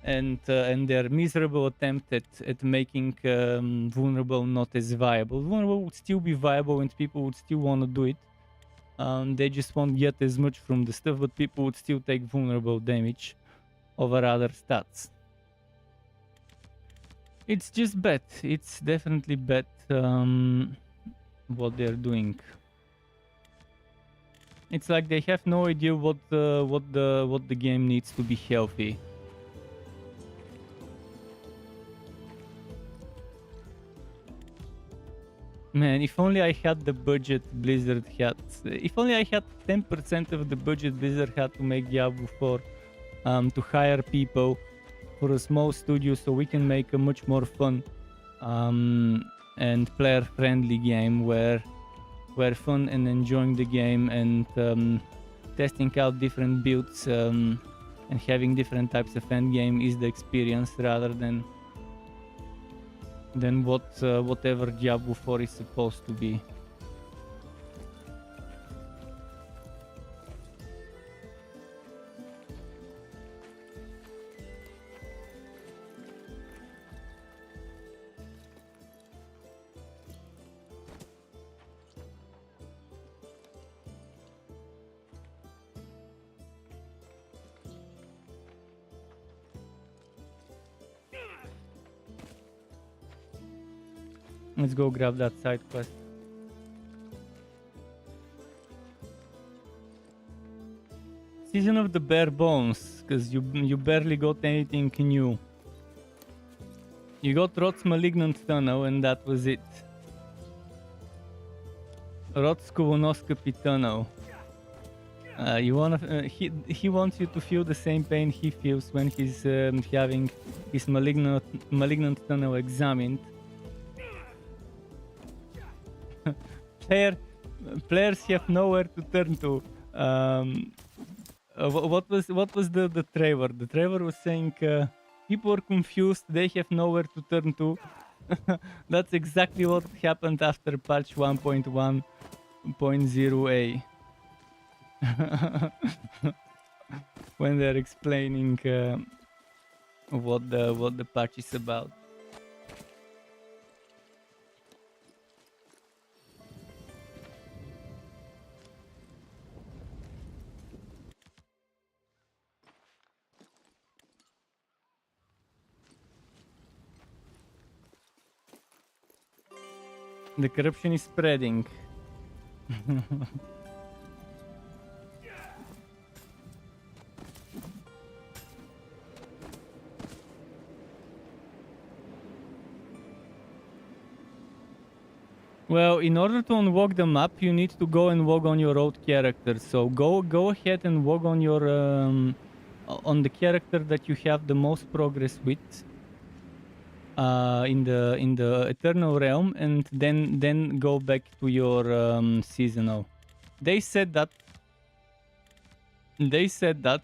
and their miserable attempt at making vulnerable not as viable. Vulnerable would still be viable and people would still want to do it. They just won't get as much from the stuff, but people would still take vulnerable damage over other stats. It's just bad. It's definitely bad what they're doing. It's like they have no idea what the game needs to be healthy. Man, if only I had the budget Blizzard had. If only I had 10% of the budget Blizzard had to make Diablo 4, to hire people for a small studio so we can make a much more fun and player-friendly game where fun and enjoying the game and testing out different builds and having different types of endgame is the experience rather than whatever Diablo 4 is supposed to be. Let's go grab that side quest. Season of the bare bones, because you barely got anything new. You got Rot's Malignant Tunnel and that was it. Rot's Colonoscopy Tunnel. He wants you to feel the same pain he feels when he's having his malignant tunnel examined. Players have nowhere to turn to. What was the trailer? The trailer was saying people are confused, they have nowhere to turn to. That's exactly what happened after patch 1.1.0a. When they're explaining what the patch is about. The corruption is spreading. Well, in order to unlock the map, you need to go and walk on your old character. So go ahead and walk on your on the character that you have the most progress with. In the Eternal Realm, and then go back to your seasonal. They said that.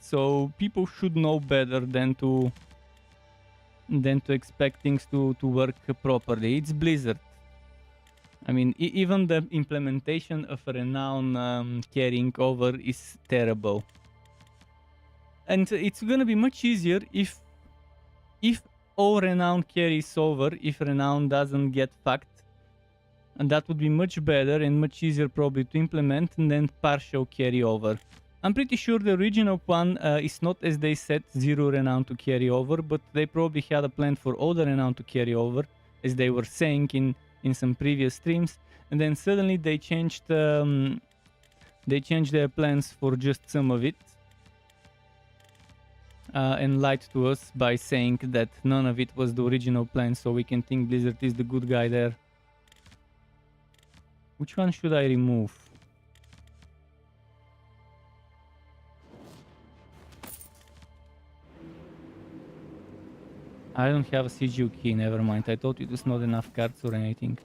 So people should know better than to expect things to work properly. It's Blizzard. I mean, even the implementation of Renown carrying over is terrible. And it's gonna be much easier if if all renown carries over, if renown doesn't get fucked, and that would be much better and much easier probably to implement, and then partial carry over. I'm pretty sure the original plan is not, as they said, 0 renown to carry over, but they probably had a plan for all the renown to carry over, as they were saying in some previous streams, and then suddenly they changed their plans for just some of it, and lied to us by saying that none of it was the original plan, so we can think Blizzard is the good guy there. Which one should I remove? I don't have a CGU key, never mind. I thought it was not enough cards or anything.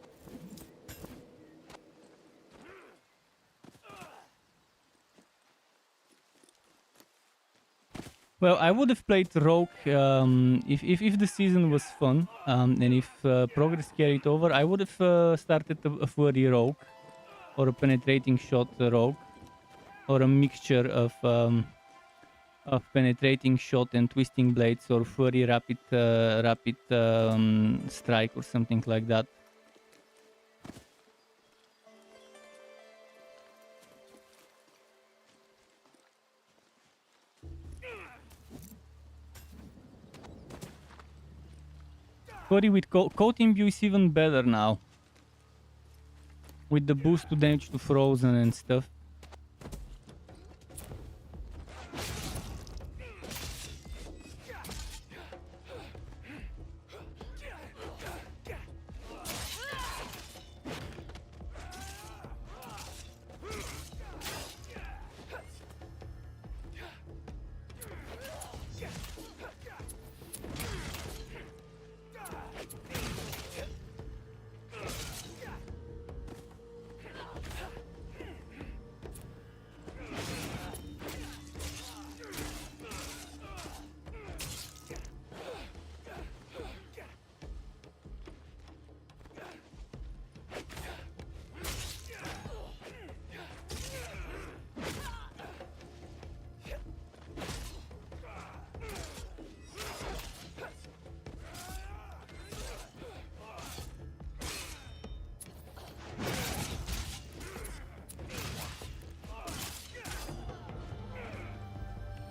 Well, I would have played Rogue if the season was fun, and if progress carried over. I would have started a furry Rogue, or a penetrating shot Rogue, or a mixture of penetrating shot and twisting blades, or furry rapid strike, or something like that. Furry with coat imbue is even better now, with the boost to damage to frozen and stuff.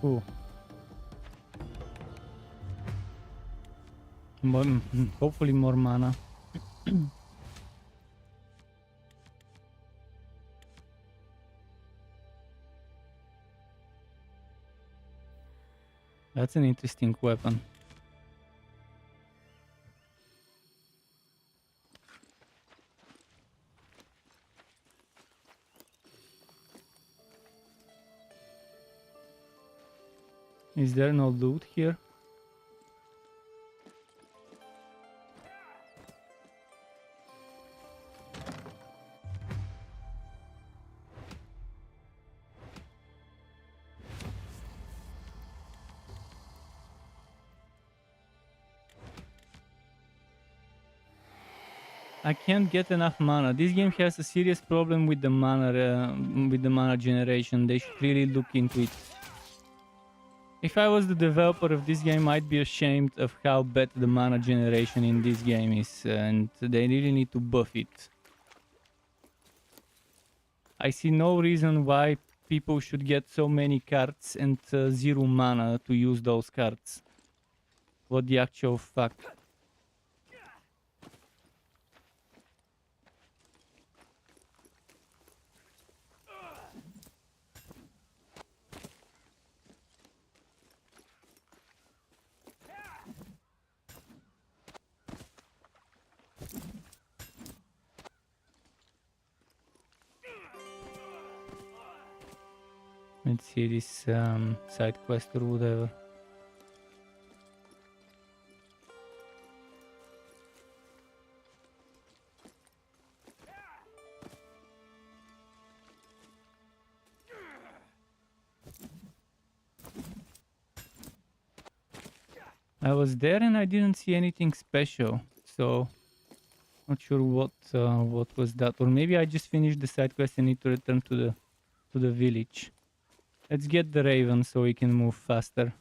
Ooh. Hopefully more mana. That's an interesting weapon. Is there no loot here? I can't get enough mana. This game has a serious problem with the mana generation. They should really look into it. If I was the developer of this game, I'd be ashamed of how bad the mana generation in this game is, and they really need to buff it. I see no reason why people should get so many cards and 0 mana to use those cards. What the actual fuck? Let's see this side quest or whatever. I was there and I didn't see anything special, so not sure what was that, or maybe I just finished the side quest and need to return to the village. Let's get the Raven so we can move faster.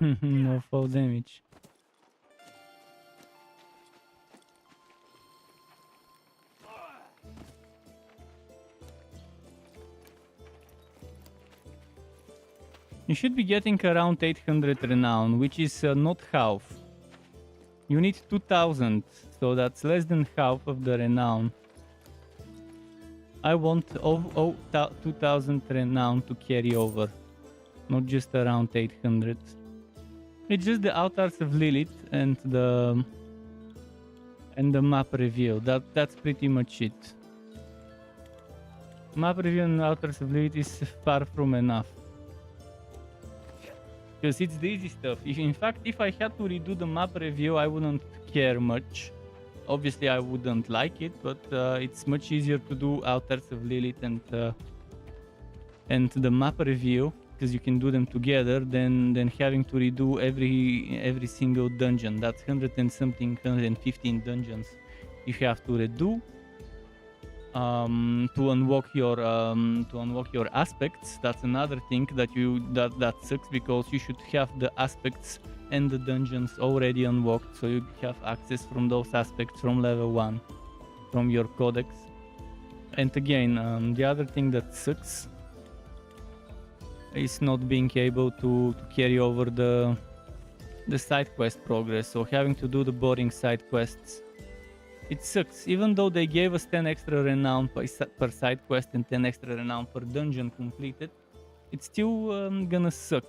No fall damage. You should be getting around 800 renown, which is not half. You need 2000, so that's less than half of the renown. I want 2000 renown to carry over, not just around 800. It's just the altars of Lilith and the map reveal. That's pretty much it. Map reveal and altars of Lilith is far from enough. Because it's the easy stuff. In fact, if I had to redo the map review, I wouldn't care much. Obviously, I wouldn't like it, but it's much easier to do Altars of Lilith and the map review, because you can do them together, than having to redo every single dungeon. That's 100 and something, 115 dungeons you have to redo. To unlock your aspects. That's another thing that sucks, because you should have the aspects and the dungeons already unlocked, so you have access from those aspects from level 1 from your codex. And again, the other thing that sucks is not being able to carry over the side quest progress, so having to do the boring side quests. It sucks. Even though they gave us 10 extra renown per side quest and 10 extra renown per dungeon completed, it's still gonna suck.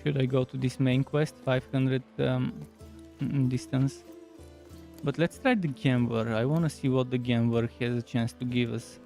Should I go to this main quest? 500 distance. But let's try the Gambler. I want to see what the Gambler has a chance to give us.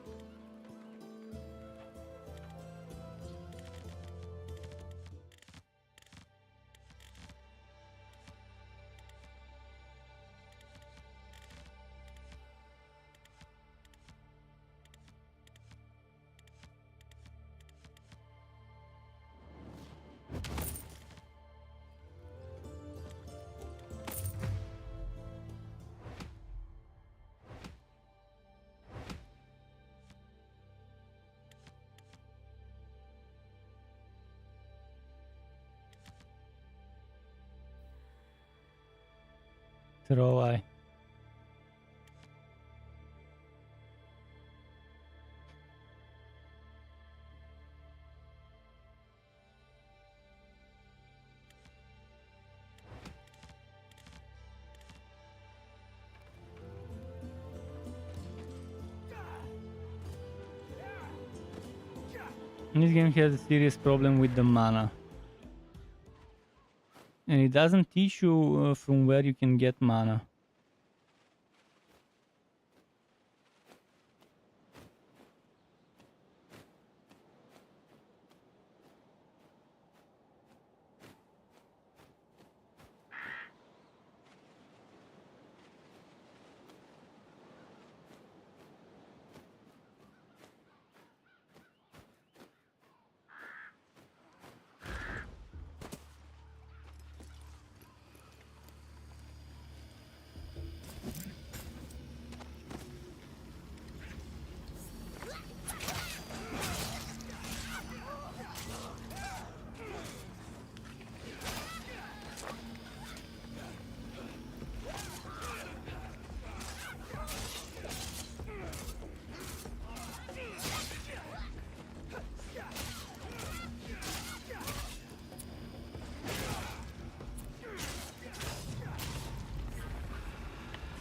Throw eye. This game has a serious problem with the mana. And it doesn't teach you from where you can get mana.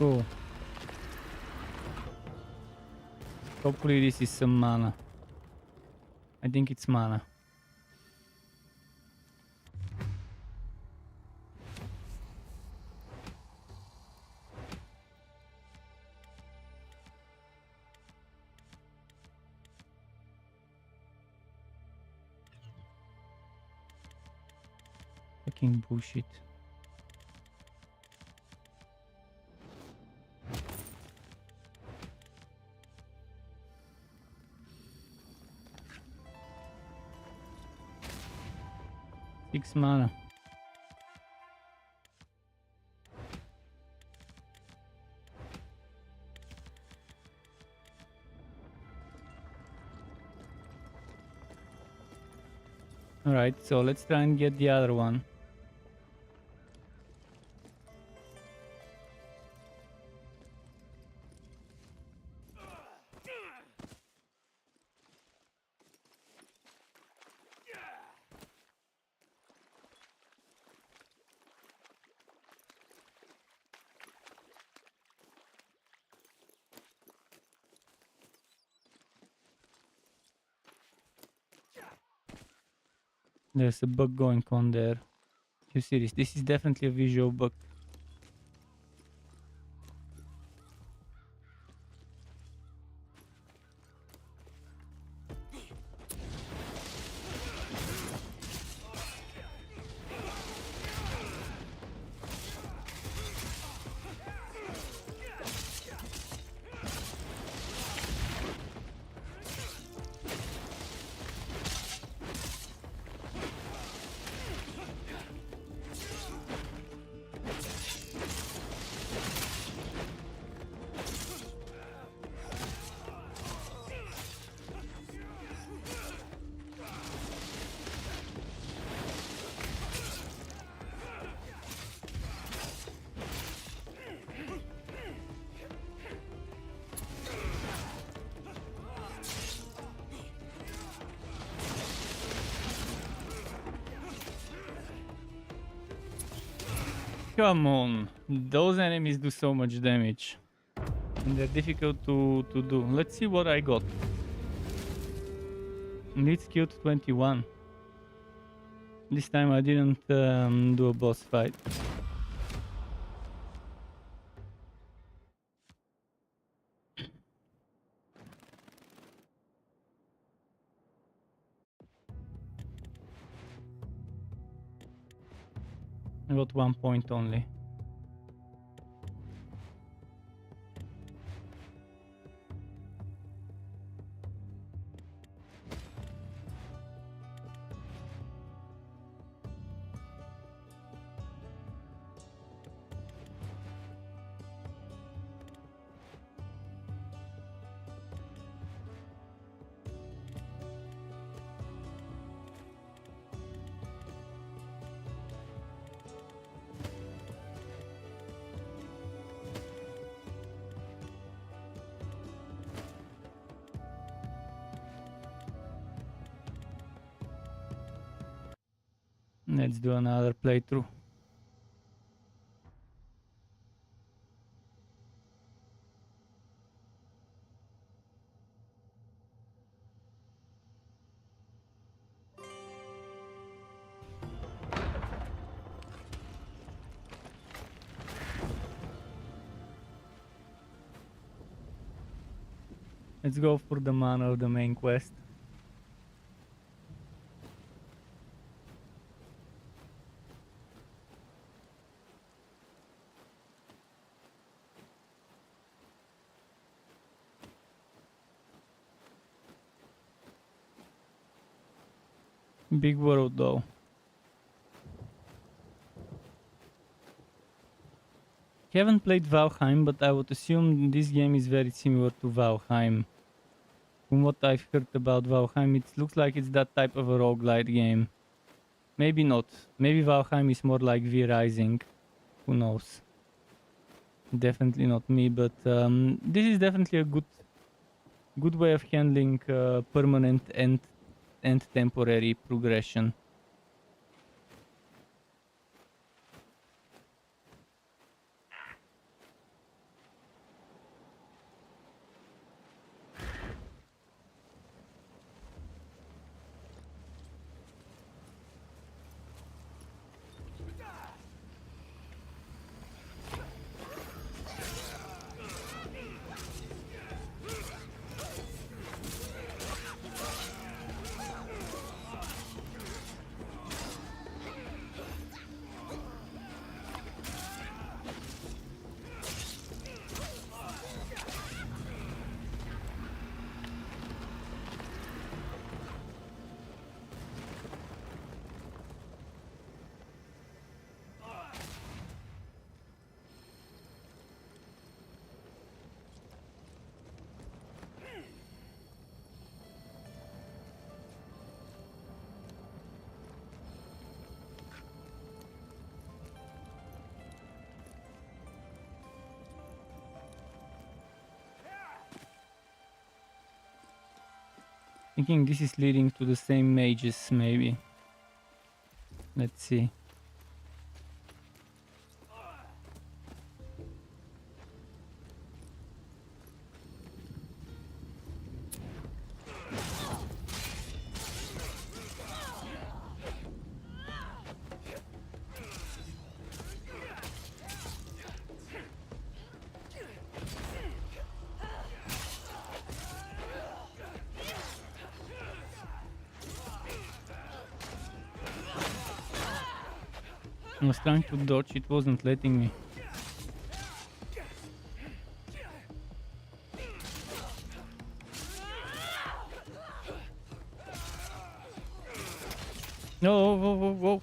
Cool. Hopefully this is some mana. I think it's mana. Fucking bullshit. Six mana. Alright, so let's try and get the other one. There's a bug going on there. You see this? This is definitely a visual bug. Come on, those enemies do so much damage. And they're difficult to do. Let's see what I got. Lead skill to 21. This time I didn't do a boss fight. I got 1 point only. Let's do another playthrough. Let's go for the mana of the main quest. Big world though. Haven't played Valheim, but I would assume this game is very similar to Valheim. From what I've heard about Valheim, it looks like it's that type of a roguelite game. Maybe not. Maybe Valheim is more like V-Rising. Who knows? Definitely not me, but this is definitely a good way of handling permanent and temporary progression. Thinking this is leading to the same mages, maybe. Let's see. I was trying to dodge, it wasn't letting me. No, whoa, whoa, whoa.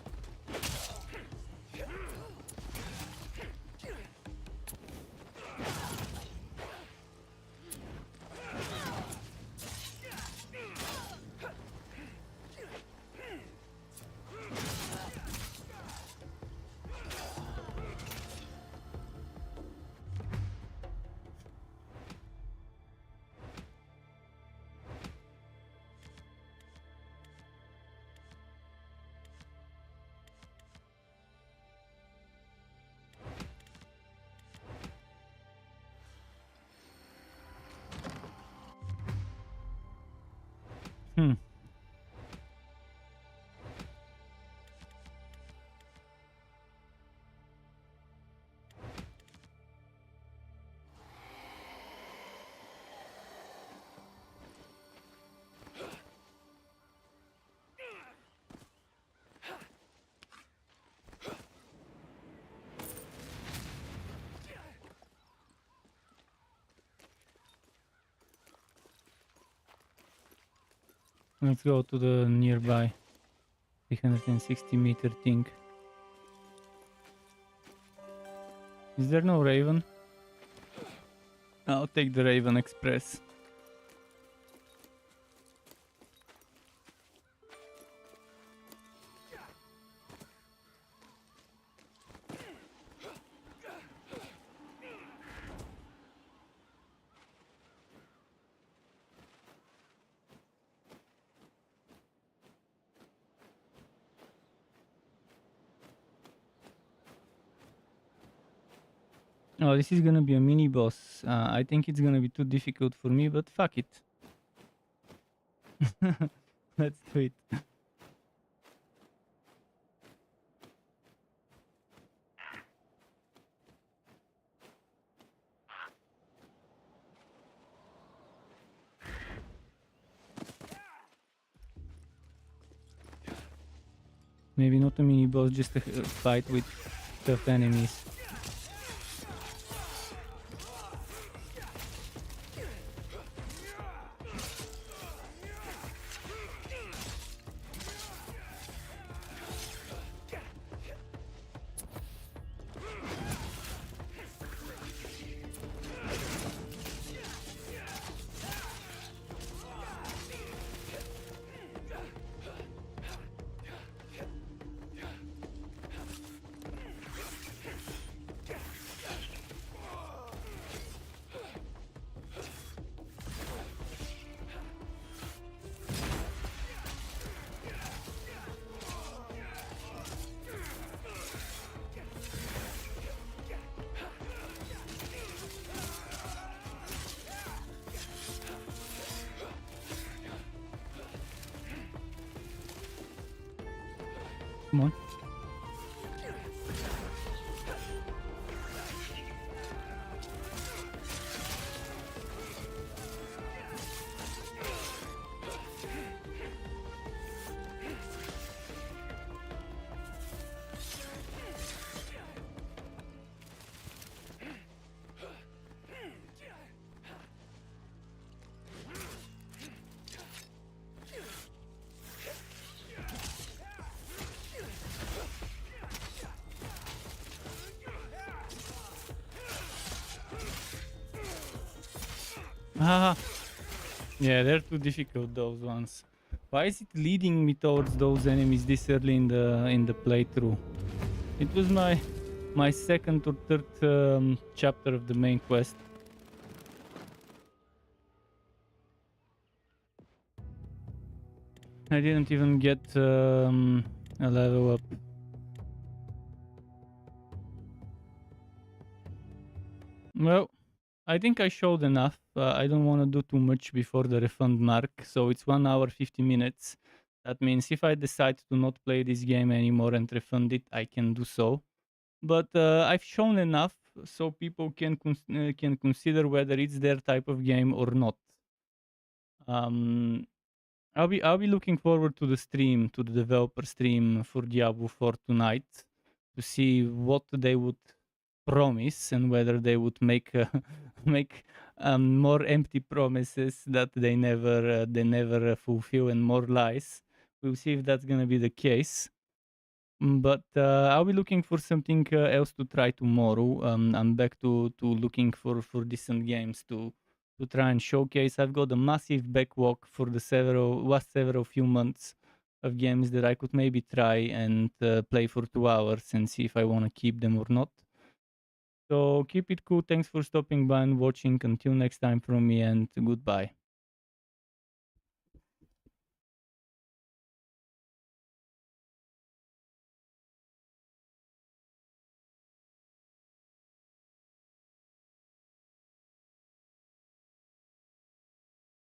Hmm. Let's go to the nearby 360-meter thing. Is there no Raven? I'll take the Raven Express. Oh, this is gonna be a mini boss. I think it's gonna be too difficult for me, but fuck it. Let's do it. Maybe not a mini boss, just a fight with tough enemies. Come on. Ah, yeah, they're too difficult, those ones. Why is it leading me towards those enemies this early in the playthrough? It was my second or third chapter of the main quest. I didn't even get a level up. Well, I think I showed enough. I don't want to do too much before the refund mark. So it's 1 hour 50 minutes. That means if I decide to not play this game anymore and refund it, I can do so. But I've shown enough so people can consider whether it's their type of game or not. Um, I'll be looking forward to the stream, to the developer stream for Diablo 4 tonight, to see what they would promise and whether they would make make more empty promises that they never fulfill and more lies. We'll see if that's gonna be the case. But I'll be looking for something else to try tomorrow. I'm back to looking for decent games to try and showcase. I've got a massive backlog for the several few months of games that I could maybe try and play for 2 hours and see if I want to keep them or not. So keep it cool. Thanks for stopping by and watching. Until next time from me, and goodbye.